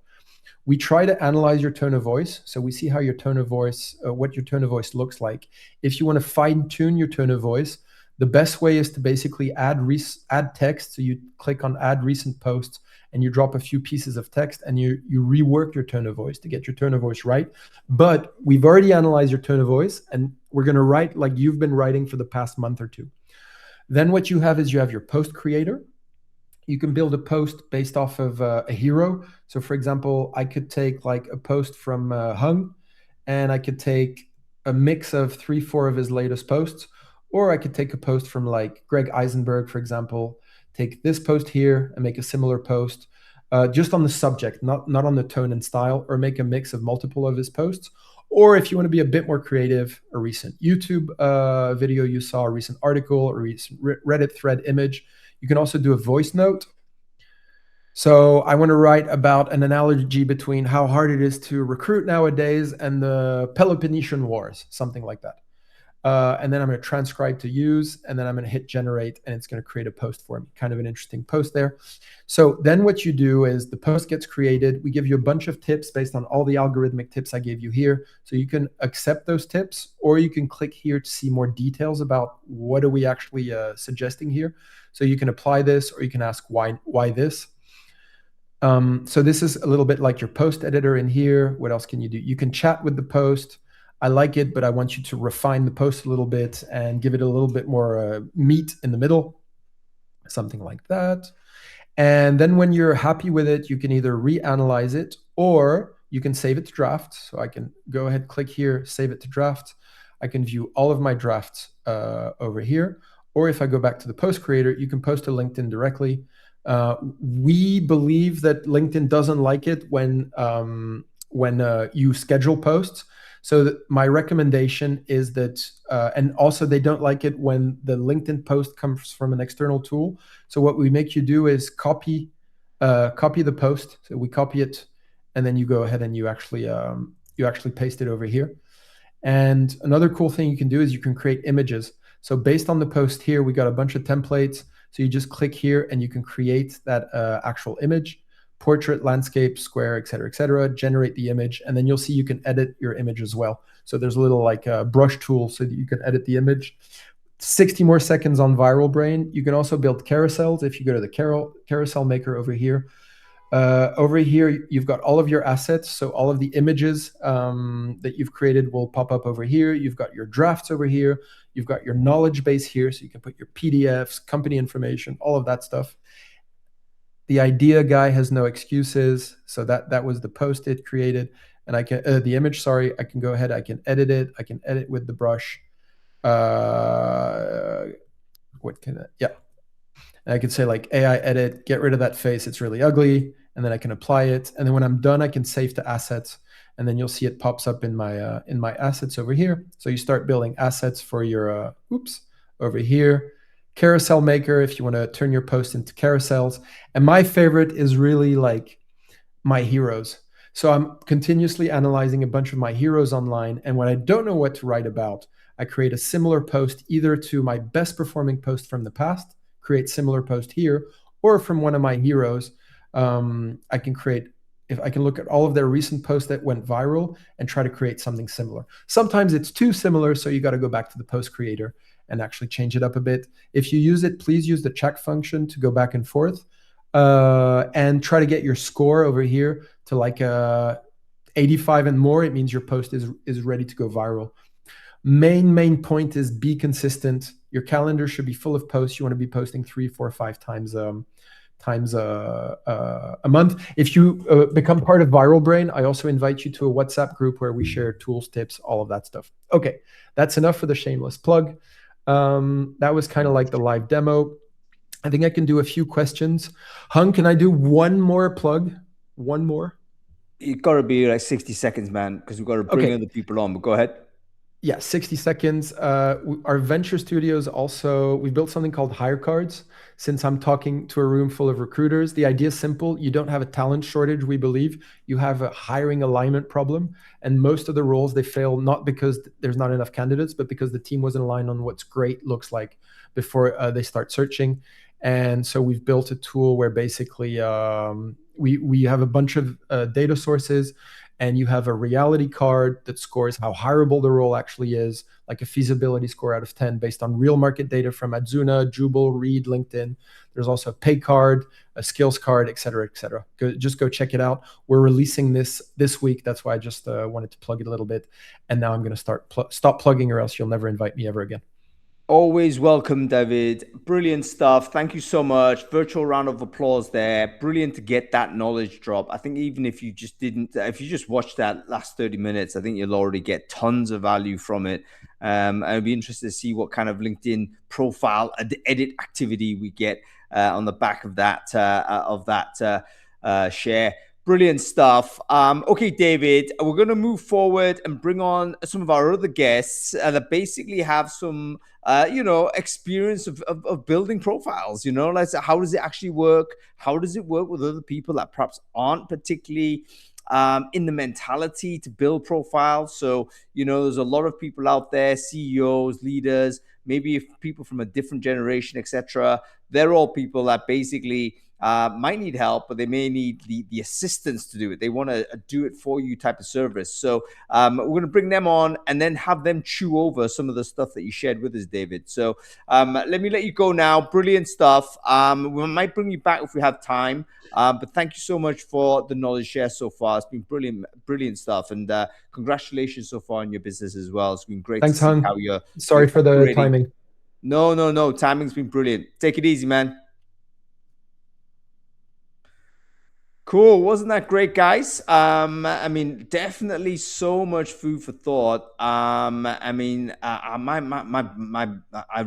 Speaker 3: We try to analyze your tone of voice. So we see how your tone of voice, what your tone of voice looks like. If you want to fine tune your tone of voice, the best way is to basically add text. So you click on add recent posts and you drop a few pieces of text and you rework your tone of voice to get your tone of voice right. But we've already analyzed your tone of voice and we're going to write like you've been writing for the past month or two. Then what you have is you have your post creator. You can build a post based off of a hero. So for example, I could take like a post from Hung, and I could take a mix of 3-4 of his latest posts, or I could take a post from like Greg Eisenberg, for example, take this post here and make a similar post just on the subject, not on the tone and style, or make a mix of multiple of his posts. Or if you want to be a bit more creative, a recent YouTube video you saw, a recent article, a recent Reddit thread image. You can also do a voice note. So I want to write about an analogy between how hard it is to recruit nowadays and the Peloponnesian Wars, something like that. And then I'm going to transcribe to use, and then I'm going to hit generate, and it's going to create a post for me. Kind of an interesting post there. So then what you do is the post gets created. We give you a bunch of tips based on all the algorithmic tips I gave you here. So you can accept those tips, or you can click here to see more details about what are we actually suggesting here. So you can apply this, or you can ask why this. So this is a little bit like your post editor in here. What else can you do? You can chat with the post. I like it, but I want you to refine the post a little bit and give it a little bit more meat in the middle, something like that. And then when you're happy with it, you can either reanalyze it or you can save it to draft. So I can go ahead, click here, save it to draft. I can view all of my drafts over here. Or if I go back to the post creator, you can post to LinkedIn directly. We believe that LinkedIn doesn't like it when you schedule posts. So my recommendation is that, and also they don't like it when the LinkedIn post comes from an external tool. So what we make you do is copy the post. So we copy it, and then you go ahead and you actually paste it over here. And another cool thing you can do is you can create images. So based on the post here, we got a bunch of templates. So you just click here and you can create that actual image. Portrait, landscape, square, et cetera, generate the image, and then you'll see you can edit your image as well. So there's a little like brush tool so that you can edit the image. 60 more seconds on Viral Brain. You can also build carousels if you go to the carousel maker over here. Over here, you've got all of your assets. So all of the images that you've created will pop up over here. You've got your drafts over here. You've got your knowledge base here. So you can put your PDFs, company information, all of that stuff. The idea guy has no excuses. So that was the post it created. And I can, the image, sorry, I can go ahead. I can edit it. I can edit with the brush. What can I, yeah. And I could say like AI edit, get rid of that face. It's really ugly. And then I can apply it. And then when I'm done, I can save to assets. And then you'll see it pops up in my assets over here. So you start building assets for your, over here. Carousel maker, if you want to turn your post into carousels. And my favorite is really like my heroes. So I'm continuously analyzing a bunch of my heroes online. And when I don't know what to write about, I create a similar post either to my best performing post from the past, create similar post here, or from one of my heroes. I can create, if I can look at all of their recent posts that went viral and try to create something similar. Sometimes it's too similar, so you got to go back to the post creator and actually change it up a bit. If you use it, please use the check function to go back and forth, and try to get your score over here to like 85 and more. It means your post is ready to go viral. Main point is be consistent. Your calendar should be full of posts. You want to be posting 3, 4, 5 times a month. If you become part of Viral Brain, I also invite you to a WhatsApp group where we share tools, tips, all of that stuff. Okay, that's enough for the shameless plug. That was kind of like the live demo. I think I can do a few questions. Hung, can I do one more plug? One more?
Speaker 1: It got to be like 60 seconds, man, because we've got to bring other people on. But go ahead.
Speaker 3: Yeah, 60 seconds. Our venture studios also, we built something called Hire Cards. Since I'm talking to a room full of recruiters, the idea is simple. You don't have a talent shortage, we believe. You have a hiring alignment problem. And most of the roles, they fail not because there's not enough candidates, but because the team wasn't aligned on what's great looks like before they start searching. And so we've built a tool where basically we have a bunch of data sources, and you have a reality card that scores how hireable the role actually is, like a feasibility score out of 10 based on real market data from Adzuna, Jubal, Reed, LinkedIn. There's also a pay card, a skills card, et cetera, et cetera. Just go check it out. We're releasing this week. That's why I just wanted to plug it a little bit. And now I'm going to stop plugging, or else you'll never invite me ever again.
Speaker 1: Always welcome, David. Brilliant stuff. Thank you so much. Virtual round of applause there. Brilliant to get that knowledge drop. I think even if you just watched that last 30 minutes, I think you'll already get tons of value from it. I'd be interested to see what kind of LinkedIn profile edit activity we get on the back of that share. Brilliant stuff. Okay, David, we're going to move forward and bring on some of our other guests that basically have some, experience of building profiles. Like, how does it actually work? How does it work with other people that perhaps aren't particularly in the mentality to build profiles? So, there's a lot of people out there, CEOs, leaders, maybe if people from a different generation, etc. They're all people that basically might need help, but they may need the assistance to do it. They want to do it for you type of service. So we're going to bring them on and then have them chew over some of the stuff that you shared with us, David. So let me let you go now. Brilliant stuff. We might bring you back if we have time. But thank you so much for the knowledge share so far. It's been brilliant stuff. And congratulations so far on your business as well. It's been great.
Speaker 3: Thanks,
Speaker 1: to see
Speaker 3: Hung.
Speaker 1: how you're
Speaker 3: Sorry for the timing.
Speaker 1: No. Timing's been brilliant. Take it easy, man. Cool. Wasn't that great, guys? Definitely so much food for thought. I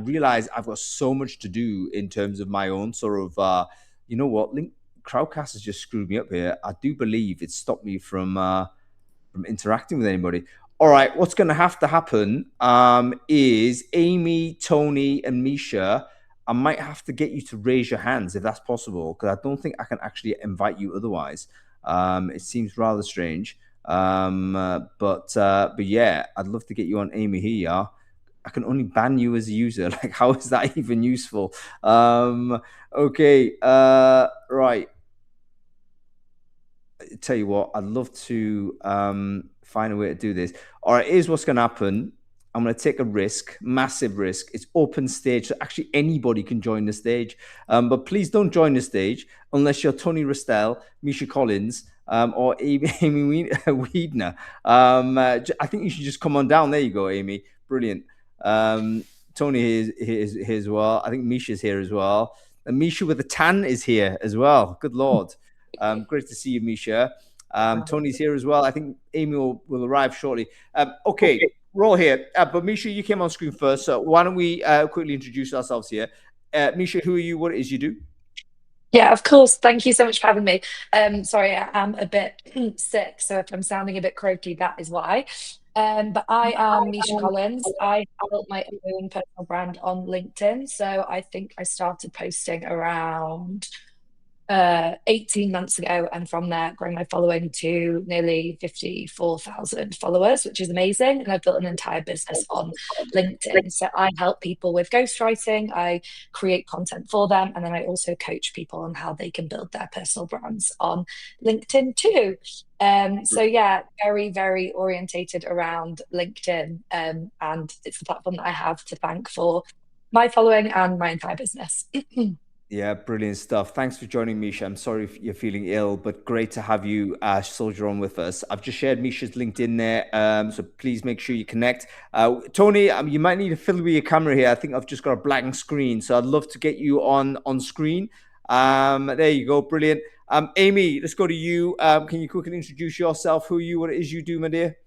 Speaker 1: realize I've got so much to do in terms of my own sort of, Crowdcast has just screwed me up here. I do believe it stopped me from interacting with anybody. All right, what's going to have to happen is Amy, Tony, and Misha. I might have to get you to raise your hands if that's possible, because I don't think I can actually invite you otherwise. It seems rather strange. But yeah, I'd love to get you on. Amy, here you are. I can only ban you as a user. Like, how is that even useful? Okay, right. Tell you what, I'd love to find a way to do this. All right, here's what's going to happen. I'm going to take a risk, massive risk. It's open stage, so actually anybody can join the stage. But please don't join the stage unless you're Tony Restell, Misha Collins, or Amy Weidner. I think you should just come on down. There you go, Amy. Brilliant. Tony is here as well. I think Misha's here as well. And Misha with the tan is here as well. Good Lord. Great to see you, Misha. Tony's here as well. I think Amy will arrive shortly. Okay, we're all here. But Misha, you came on screen first. So why don't we quickly introduce ourselves here? Misha, who are you? What it is you do?
Speaker 4: Yeah, of course. Thank you so much for having me. Sorry, I am a bit sick, so if I'm sounding a bit croaky, that is why. But I am Misha Collins. I built my own personal brand on LinkedIn. So I think I started posting around 18 months ago, and from there growing my following to nearly 54,000 followers, which is amazing. And I've built an entire business on LinkedIn. So I help people with ghostwriting, I create content for them, and then I also coach people on how they can build their personal brands on LinkedIn too. So yeah, very, very orientated around LinkedIn, and it's the platform that I have to thank for my following and my entire business.
Speaker 1: Yeah, brilliant stuff. Thanks for joining, Misha. I'm sorry if you're feeling ill, but great to have you soldier on with us. I've just shared Misha's LinkedIn there, so please make sure you connect. Tony, you might need to fiddle with your camera here. I think I've just got a blank screen, so I'd love to get you on screen. There you go, brilliant. Amy, let's go to you. Can you quickly introduce yourself, who are you, what it is you do, my dear?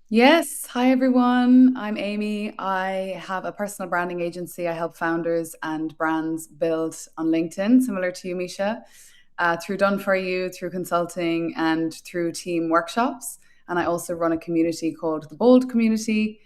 Speaker 5: Yes. Hi, everyone. I'm Amy. I have a personal branding agency. I help founders and brands build on LinkedIn, similar to you, Misha, through Done For You, through consulting, and through team workshops. And I also run a community called the Bold Community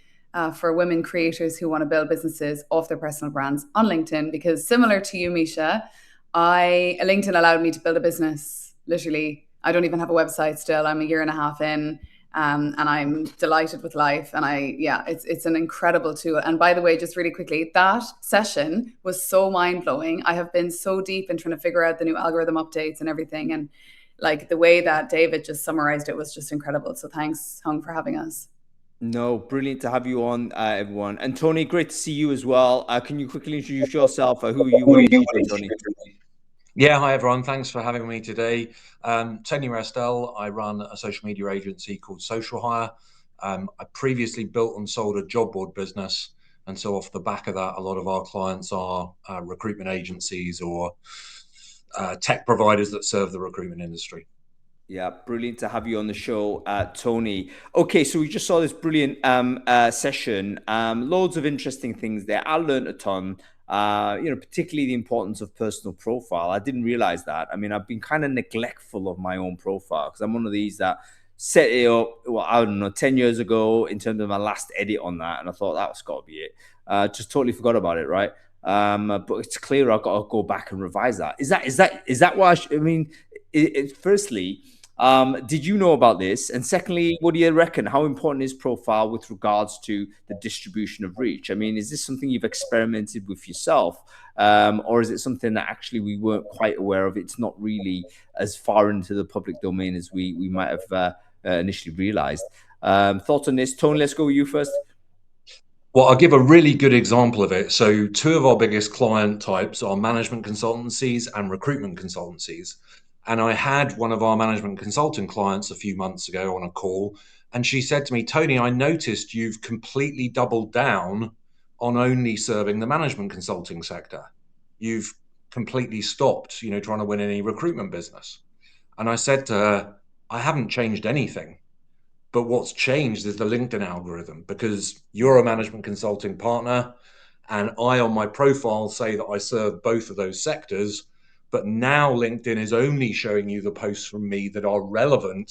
Speaker 5: for women creators who want to build businesses off their personal brands on LinkedIn. Because similar to you, Misha, LinkedIn allowed me to build a business. Literally, I don't even have a website still. I'm a year and a half in. And I'm delighted with life. And it's an incredible tool. And by the way, just really quickly, that session was so mind blowing. I have been so deep in trying to figure out the new algorithm updates and everything. And like the way that David just summarized it was just incredible. So thanks, Hung, for having us.
Speaker 1: No, brilliant to have you on, everyone. And Tony, great to see you as well. Can you quickly introduce yourself? Who are you? What are you doing, Tony?
Speaker 6: Yeah, hi everyone. Thanks for having me today. Tony Restell. I run a social media agency called Social Hire. I previously built and sold a job board business, and so off the back of that, a lot of our clients are recruitment agencies or tech providers that serve the recruitment industry.
Speaker 1: Yeah, brilliant to have you on the show, Tony. Okay, so we just saw this brilliant session. Loads of interesting things there. I learned a ton. Particularly the importance of personal profile. I didn't realize that. I mean, I've been kind of neglectful of my own profile because I'm one of these that set it up, well, I don't know, 10 years ago in terms of my last edit on that. And I thought that was got to be it. Just totally forgot about it, right? But it's clear I've got to go back and revise that. Is that why firstly, did you know about this? And secondly, what do you reckon? How important is profile with regards to the distribution of reach? I mean, is this something you've experimented with yourself? Or is it something that actually we weren't quite aware of? It's not really as far into the public domain as we might have initially realized. Thoughts on this? Tony, let's go with you first.
Speaker 6: Well, I'll give a really good example of it. So two of our biggest client types are management consultancies and recruitment consultancies. And I had one of our management consulting clients a few months ago on a call, and she said to me, Tony, I noticed you've completely doubled down on only serving the management consulting sector. You've completely stopped, trying to win any recruitment business. And I said to her, I haven't changed anything. But what's changed is the LinkedIn algorithm, because you're a management consulting partner and I on my profile say that I serve both of those sectors. But now LinkedIn is only showing you the posts from me that are relevant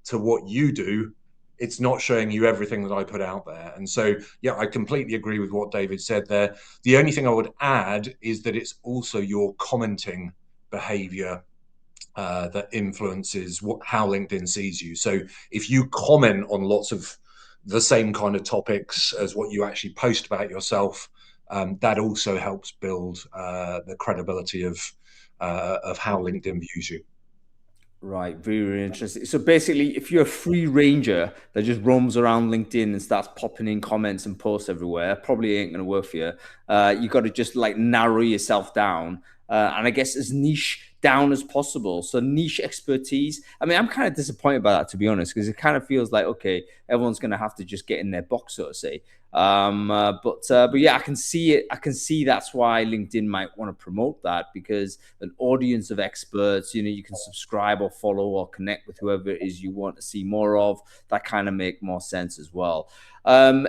Speaker 6: to what you do. It's not showing you everything that I put out there. And so, yeah, I completely agree with what David said there. The only thing I would add is that it's also your commenting behavior that influences how LinkedIn sees you. So if you comment on lots of the same kind of topics as what you actually post about yourself, that also helps build the credibility of how LinkedIn views you.
Speaker 1: Right, very, very interesting. So basically, if you're a free ranger that just roams around LinkedIn and starts popping in comments and posts everywhere, probably ain't going to work for you. You got to just like narrow yourself down, and I guess as niche down as possible. So niche expertise. I mean, I'm kind of disappointed by that, to be honest, because it kind of feels like, okay, everyone's going to have to just get in their box, so to say. But yeah, I can see it. I can see that's why LinkedIn might want to promote that, because an audience of experts, you can subscribe or follow or connect with whoever it is you want to see more of. That kind of make more sense as well.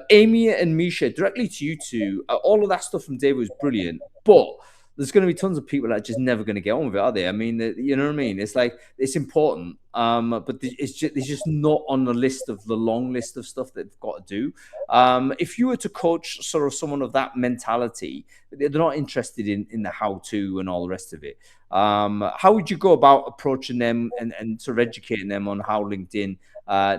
Speaker 1: Amy and Misha, directly to you two, all of that stuff from David was brilliant, but there's going to be tons of people that are just never going to get on with it, are they? I mean, you know what I mean? It's like, it's important, but it's just not on the list of the long list of stuff that they've got to do. If you were to coach sort of someone of that mentality, they're not interested in the how-to and all the rest of it. How would you go about approaching them and sort of educating them on how LinkedIn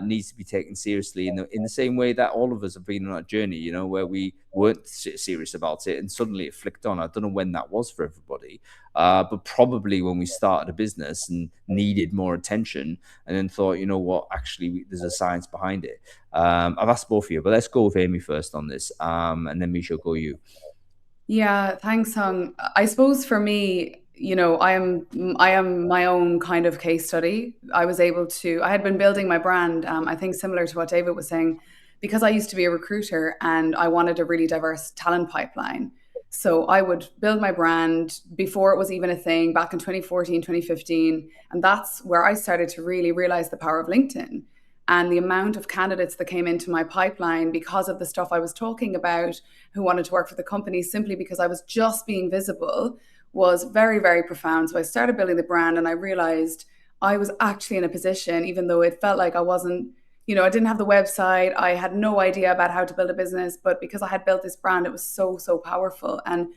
Speaker 1: needs to be taken seriously in the same way that all of us have been on that journey, where we weren't serious about it and suddenly it flicked on. I don't know when that was for everybody, but probably when we started a business and needed more attention and then thought, you know what, actually there's a science behind it. I've asked both of you, but let's go with Amy first on this, and then Misha, go you.
Speaker 5: Yeah, thanks, Hung. I suppose for me, I am my own kind of case study. I had been building my brand, I think similar to what David was saying, because I used to be a recruiter and I wanted a really diverse talent pipeline. So I would build my brand before it was even a thing back in 2014, 2015. And that's where I started to really realize the power of LinkedIn and the amount of candidates that came into my pipeline because of the stuff I was talking about, who wanted to work for the company simply because I was just being visible, was very, very profound. So I started building the brand and I realized I was actually in a position, even though it felt like I wasn't, I didn't have the website, I had no idea about how to build a business, but because I had built this brand, it was so, so powerful. And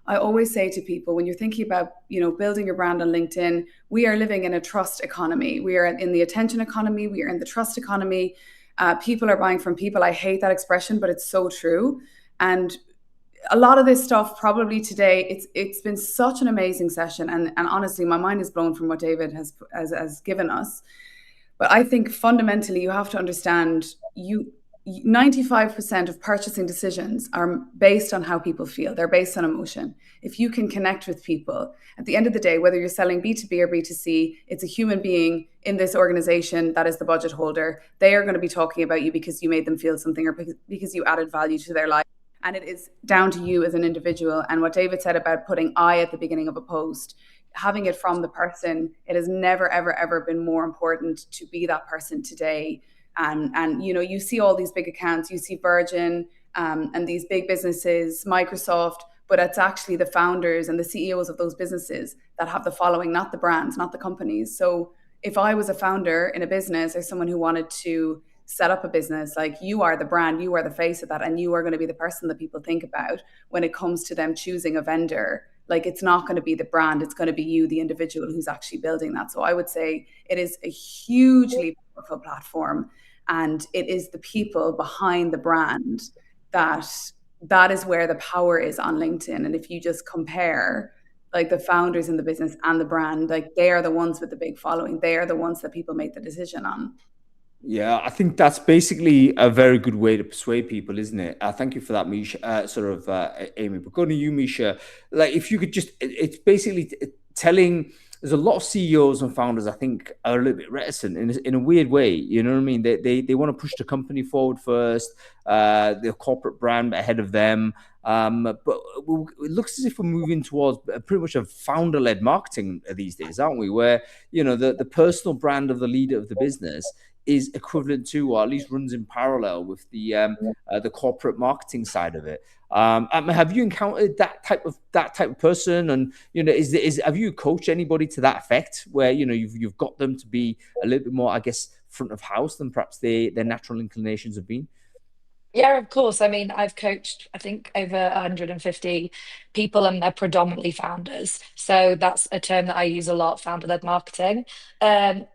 Speaker 5: I always say to people, when you're thinking about, building your brand on LinkedIn, we are living in a trust economy. We are in the attention economy. We are in the trust economy. People are buying from people. I hate that expression, but it's so true. And a lot of this stuff probably today, it's been such an amazing session. And honestly, my mind is blown from what David has given us. But I think fundamentally, you have to understand 95% of purchasing decisions are based on how people feel. They're based on emotion. If you can connect with people, at the end of the day, whether you're selling B2B or B2C, it's a human being in this organization that is the budget holder. They are going to be talking about you because you made them feel something or because you added value to their life. And it is down to you as an individual. And what David said about putting I at the beginning of a post, having it from the person, it has never, ever, ever been more important to be that person today. And you see all these big accounts, you see Virgin and these big businesses, Microsoft, but it's actually the founders and the CEOs of those businesses that have the following, not the brands, not the companies. So if I was a founder in a business or someone who wanted to set up a business, like, you are the brand, you are the face of that, and you are going to be the person that people think about when it comes to them choosing a vendor. Like, it's not going to be the brand, it's going to be you, the individual who's actually building that. So I would say it is a hugely powerful platform. And it is the people behind the brand that is where the power is on LinkedIn. And if you just compare, like, the founders in the business and the brand, like, they are the ones with the big following. They are the ones that people make the decision on.
Speaker 1: Yeah, I think that's basically a very good way to persuade people, isn't it? Thank you for that, Misha. Amy. But going to you, Misha, like, if you could just, it's basically telling. There's a lot of CEOs and founders, I think, are a little bit reticent in a weird way. You know what I mean? They want to push the company forward first, the corporate brand ahead of them. But it looks as if we're moving towards pretty much a founder-led marketing these days, aren't we? Where, the personal brand of the leader of the business is equivalent to, or at least runs in parallel with the corporate marketing side of it. Have you encountered that type of person? And have you coached anybody to that effect, where you've got them to be a little bit more, I guess, front of house than perhaps their natural inclinations have been?
Speaker 4: Yeah, of course. I mean, I've coached, I think, over 150 people, and they're predominantly founders. So that's a term that I use a lot, founder-led marketing.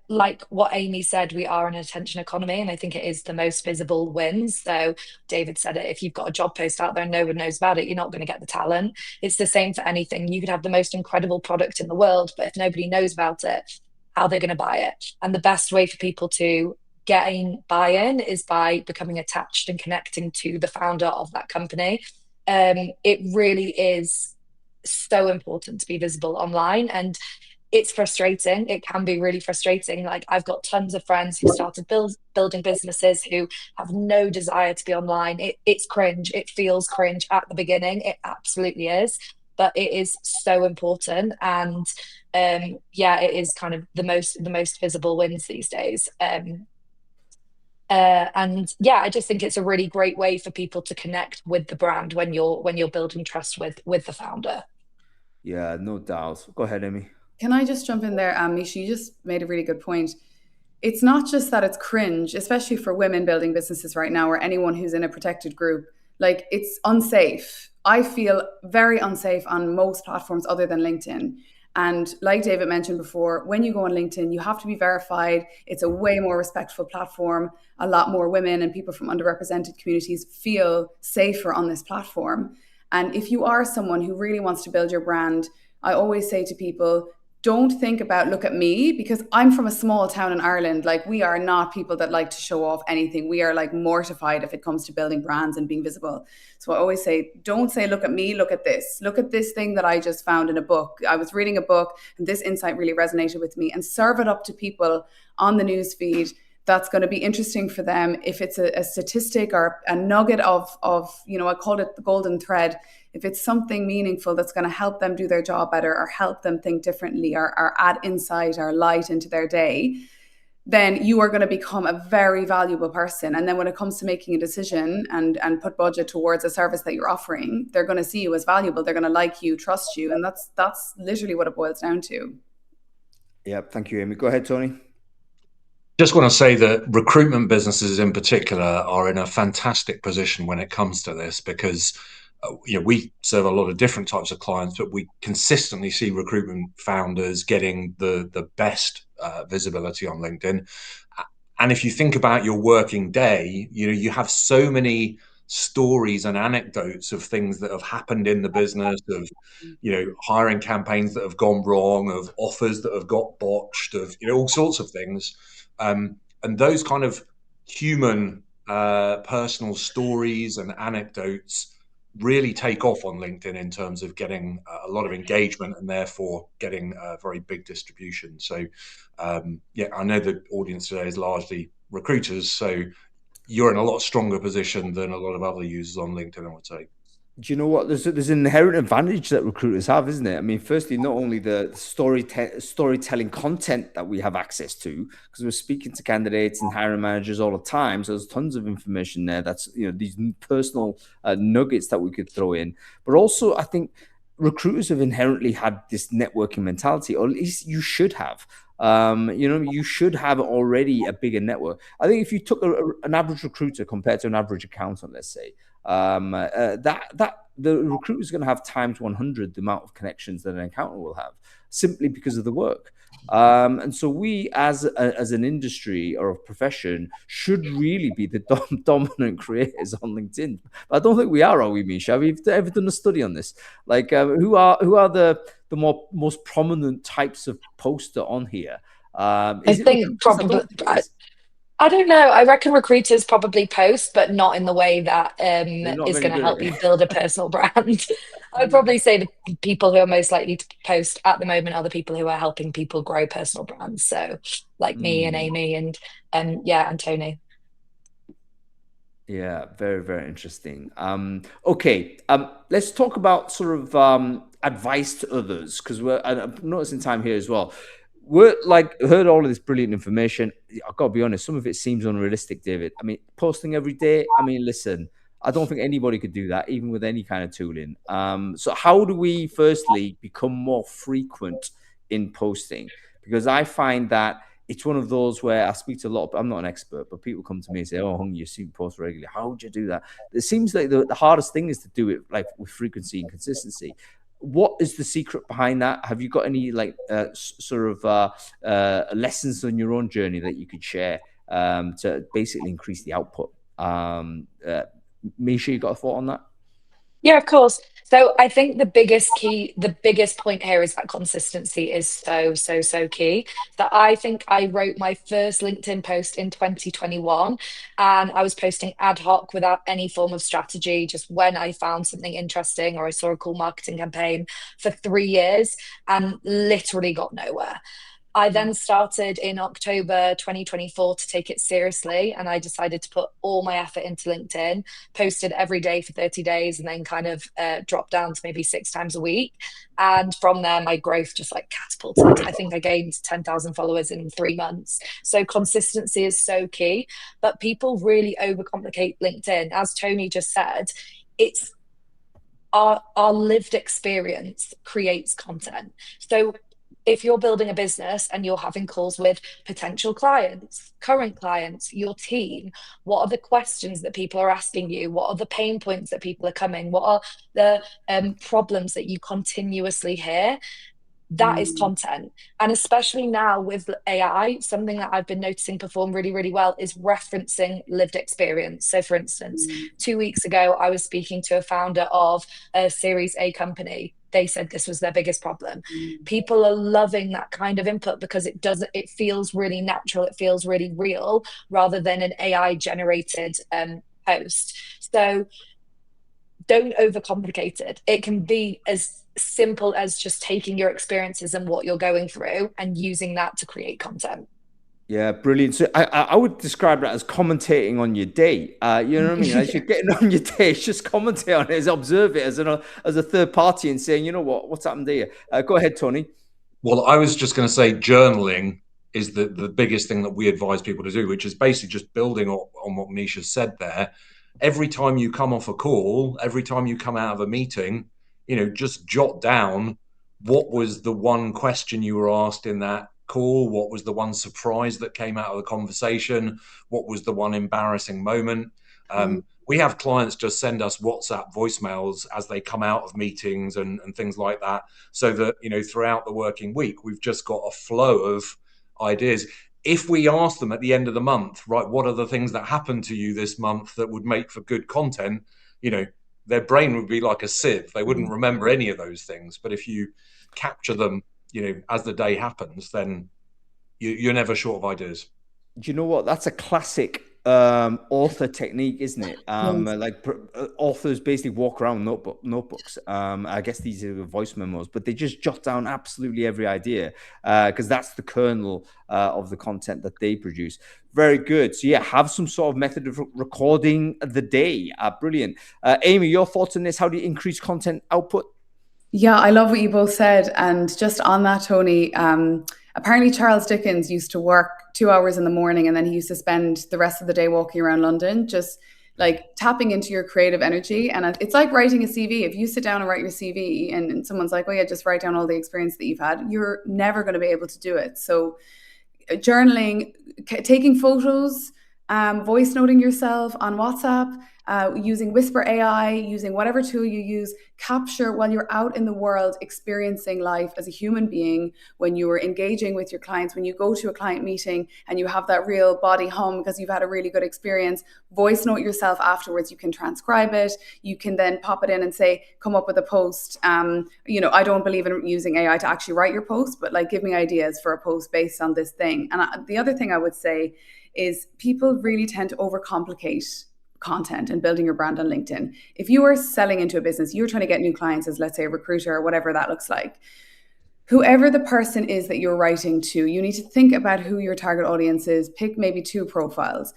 Speaker 4: Like what Amy said, we are an attention economy, and I think it is the most visible wins. So David said it, if you've got a job post out there and no one knows about it, you're not going to get the talent. It's the same for anything. You could have the most incredible product in the world, but if nobody knows about it, how they're going to buy it. And the best way for people to gain buy-in is by becoming attached and connecting to the founder of that company. It really is so important to be visible online, and it's frustrating. It can be really frustrating. Like, I've got tons of friends who started building businesses who have no desire to be online. It's cringe. It feels cringe at the beginning. It absolutely is, but it is so important. And yeah, it is kind of the most visible wins these days. And yeah, I just think it's a really great way for people to connect with the brand when you're building trust with the founder.
Speaker 1: Yeah, no doubt. Go ahead, Amy.
Speaker 5: Can I just jump in there, Misha? You just made a really good point. It's not just that it's cringe, especially for women building businesses right now, or anyone who's in a protected group. Like, it's unsafe. I feel very unsafe on most platforms other than LinkedIn. And like David mentioned before, when you go on LinkedIn, you have to be verified. It's a way more respectful platform. A lot more women and people from underrepresented communities feel safer on this platform. And if you are someone who really wants to build your brand, I always say to people, don't think about, look at me, because I'm from a small town in Ireland. Like, we are not people that like to show off anything. We are like mortified if it comes to building brands and being visible. So I always say, don't say, look at me, look at this. Look at this thing that I just found in a book. I was reading a book and this insight really resonated with me, and serve it up to people on the news feed. That's going to be interesting for them. If it's a statistic or a nugget of, I call it the golden thread. If it's something meaningful that's going to help them do their job better, or help them think differently, or add insight or light into their day, then you are going to become a very valuable person. And then when it comes to making a decision and put budget towards a service that you're offering, they're going to see you as valuable. They're going to like you, trust you. And that's literally what it boils down to.
Speaker 1: Yeah, thank you, Amy. Go ahead, Tony.
Speaker 6: Just want to say that recruitment businesses in particular are in a fantastic position when it comes to this, because we serve a lot of different types of clients, but we consistently see recruitment founders getting the best visibility on LinkedIn. And if you think about your working day, you have so many stories and anecdotes of things that have happened in the business, of hiring campaigns that have gone wrong, of offers that have got botched, of all sorts of things. And those kind of human personal stories and anecdotes really take off on LinkedIn in terms of getting a lot of engagement, and therefore getting a very big distribution. So I know the audience today is largely recruiters, so you're in a lot stronger position than a lot of other users on LinkedIn, I would say.
Speaker 1: Do you know what? There's an inherent advantage that recruiters have, isn't it? I mean, firstly, not only the storytelling content that we have access to, because we're speaking to candidates and hiring managers all the time, so there's tons of information there. That's these personal nuggets that we could throw in. But also, I think recruiters have inherently had this networking mentality, or at least you should have. You should have already a bigger network. I think if you took an average recruiter compared to an average accountant, let's say, that the recruiter is going to have times 100 the amount of connections that an accountant will have, simply because of the work. And so we, as an industry or a profession, should really be the dominant creators on LinkedIn. But I don't think we are we, Misha? Have you ever done a study on this? Like, who are the most prominent types of poster on here?
Speaker 4: I think probably. I don't know. I reckon recruiters probably post, but not in the way that is going to help you build a personal brand. I'd probably say the people who are most likely to post at the moment are the people who are helping people grow personal brands. So, like me and Amy and Tony.
Speaker 1: Yeah, very, very interesting. Okay, let's talk about sort of advice to others, because I'm noticing time here as well. We're heard all of this brilliant information. I've got to be honest, some of it seems unrealistic, David. I mean, posting every day. I mean, listen, I don't think anybody could do that, even with any kind of tooling. So how do we firstly become more frequent in posting? Because I find that it's one of those where I speak to a lot of, I'm not an expert, but people come to me and say, oh, Hung, you seem to post regularly. How would you do that? It seems like the hardest thing is to do it with frequency and consistency. What is the secret behind that? Have you got any lessons on your own journey that you could share to basically increase the output? Misha, you got a thought on that?
Speaker 4: Yeah, of course. So I think the biggest point here is that consistency is so key. That I think I wrote my first LinkedIn post in 2021, and I was posting ad hoc without any form of strategy, just when I found something interesting or I saw a cool marketing campaign for 3 years and literally got nowhere. I then started in October 2024 to take it seriously, and I decided to put all my effort into LinkedIn, posted every day for 30 days, and then kind of dropped down to maybe 6 times a week. And from there, my growth just like catapulted. I think I gained 10,000 followers in 3 months. So consistency is so key, but people really overcomplicate LinkedIn. As Tony just said, it's our lived experience creates content. So if you're building a business and you're having calls with potential clients, current clients, your team, what are the questions that people are asking you? What are the pain points that people are coming? What are the problems that you continuously hear? That is content. And especially now with AI, something that I've been noticing perform really, really well is referencing lived experience. So, for instance, 2 weeks ago, I was speaking to a founder of a Series A company. They said this was their biggest problem. People are loving that kind of input because it feels really natural, it feels really real, rather than an AI generated post. So don't overcomplicate it. It can be as simple as just taking your experiences and what you're going through and using that to create content.
Speaker 1: Yeah, brilliant. So I would describe that as commentating on your day. You know what I mean? As you're getting on your day, it's just commentate on it, as observe it as a third party and saying, you know what's happened there. Go ahead, Tony.
Speaker 6: Well, I was just going to say journaling is the biggest thing that we advise people to do, which is basically just building on what Misha said there. Every time you come off a call, every time you come out of a meeting, just jot down what was the one question you were asked in that call, what was the one surprise that came out of the conversation, what was the one embarrassing moment. We have clients just send us WhatsApp voicemails as they come out of meetings and things like that, so that throughout the working week we've just got a flow of ideas. If we ask them at the end of the month, right, what are the things that happened to you this month that would make for good content, their brain would be like a sieve. They wouldn't remember any of those things. But if you capture them as the day happens, then you're never short of ideas.
Speaker 1: Do you know what? That's a classic author technique, isn't it? Like authors basically walk around notebooks. I guess these are voice memos, but they just jot down absolutely every idea because that's the kernel of the content that they produce. Very good. So yeah, have some sort of method of recording the day. Brilliant. Amy, your thoughts on this? How do you increase content output?
Speaker 5: Yeah, I love what you both said. And just on that, Tony, apparently Charles Dickens used to work 2 hours in the morning and then he used to spend the rest of the day walking around London, just like tapping into your creative energy. And it's like writing a CV. If you sit down and write your CV and someone's like, oh yeah, just write down all the experience that you've had, you're never going to be able to do it. So journaling, taking photos, voice noting yourself on WhatsApp, using Whisper AI, using whatever tool you use, capture while you're out in the world experiencing life as a human being, when you are engaging with your clients, when you go to a client meeting and you have that real body hum because you've had a really good experience, voice note yourself afterwards. You can transcribe it. You can then pop it in and say, come up with a post. I don't believe in using AI to actually write your post, but like give me ideas for a post based on this thing. And the other thing I would say is people really tend to overcomplicate content and building your brand on LinkedIn. If you are selling into a business, you're trying to get new clients as, let's say, a recruiter or whatever that looks like. Whoever the person is that you're writing to, you need to think about who your target audience is, pick maybe 2 profiles.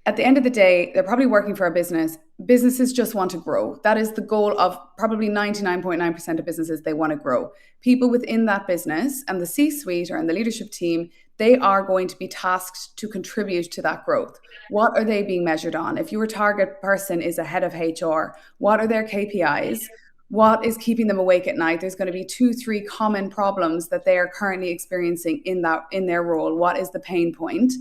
Speaker 5: At the end of the day, they're probably working for a business. Businesses just want to grow. That is the goal of probably 99.9% of businesses. They want to grow. People within that business and the C-suite or in the leadership team, they are going to be tasked to contribute to that growth. What are they being measured on? If your target person is a head of HR, what are their KPIs? What is keeping them awake at night? There's going to be 2-3 common problems that they are currently experiencing in their role. What is the pain point?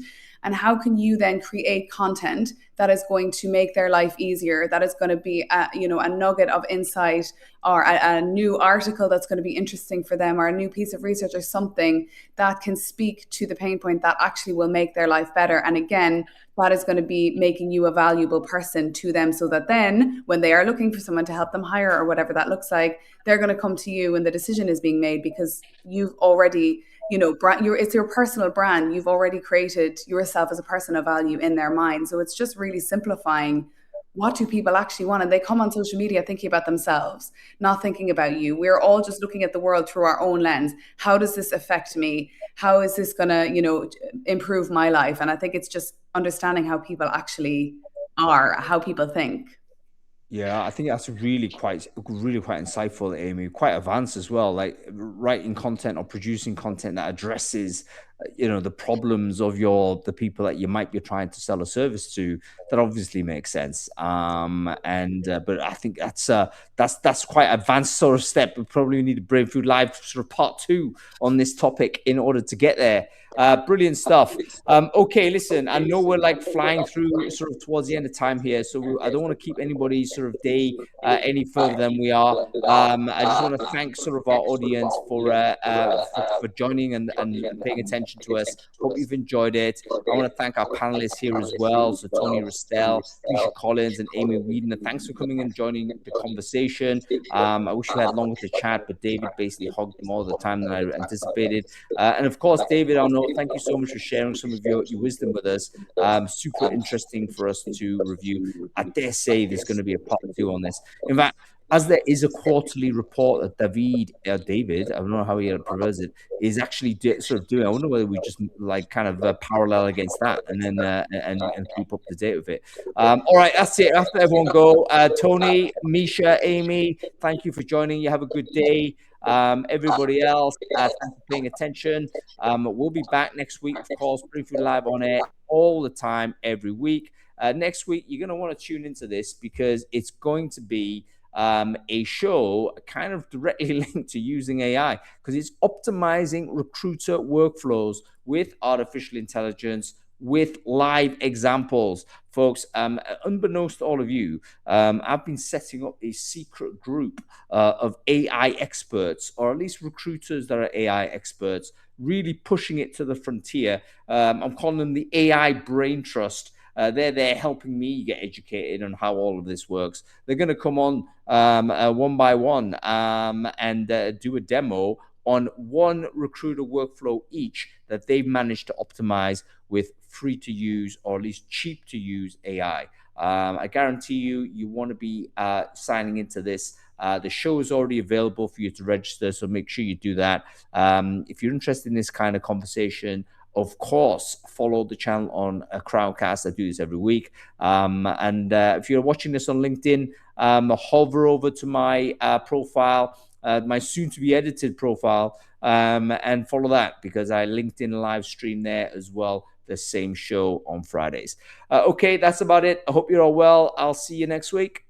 Speaker 5: and how can you then create content that is going to make their life easier, that is going to be a nugget of insight, or a new article that's going to be interesting for them, or a new piece of research, or something that can speak to the pain point that actually will make their life better. And again, that is going to be making you a valuable person to them, so that then when they are looking for someone to help them hire, or whatever that looks like, they're going to come to you when the decision is being made, because you've already, it's your personal brand. You've already created yourself as a person of value in their mind. So it's just really simplifying, what do people actually want? And they come on social media thinking about themselves, not thinking about you. We're all just looking at the world through our own lens. How does this affect me? How is this going to, improve my life? And I think it's just understanding how people actually are, how people think.
Speaker 1: Yeah, I think that's really quite insightful, Amy. Quite advanced as well. Like writing content or producing content that addresses, the problems of the people that you might be trying to sell a service to. That obviously makes sense. But I think that's quite advanced sort of step. We probably need a Brainfood Live sort of part 2 on this topic in order to get there. Brilliant stuff. Okay, listen, I know we're like flying through sort of towards the end of time here, so I don't want to keep anybody's sort of day any further than we are. I just want to thank sort of our audience for joining and paying attention to us. Hope you've enjoyed it. I want to thank our panelists here as well. So Tony Restell, Misha Collins, and Amy Whedon. And thanks for coming and joining the conversation. I wish we had longer to chat, but David basically hogged more of the time than I anticipated. And of course, David, I know, thank you so much for sharing some of your wisdom with us. Super interesting for us to review. I dare say there's going to be a part 2 on this. In fact, as there is a quarterly report that David, I don't know how he prefers it, is actually sort of doing. I wonder whether we just like kind of parallel against that and then and keep up to date with it. All right, that's it. After everyone go, Tony, Misha, Amy, thank you for joining. You have a good day. Everybody else, thanks for paying attention. We'll be back next week, of course. Brainfood Live on air all the time, every week. Next week, you're going to want to tune into this because it's going to be a show kind of directly linked to using AI, because it's optimizing recruiter workflows with artificial intelligence, with live examples. Folks, unbeknownst to all of you, I've been setting up a secret group of AI experts, or at least recruiters that are AI experts, really pushing it to the frontier. I'm calling them the AI Brain Trust. They're there helping me get educated on how all of this works. They're going to come on one by one and do a demo on one recruiter workflow each that they've managed to optimize with free to use, or at least cheap to use AI. I guarantee you want to be signing into this. The show is already available for you to register, so make sure you do that. If you're interested in this kind of conversation, of course, follow the channel on Crowdcast. I do this every week. And if you're watching this on LinkedIn, hover over to my profile, my soon-to-be edited profile, and follow that, because I LinkedIn live stream there as well, the same show on Fridays. Okay, that's about it. I hope you're all well. I'll see you next week.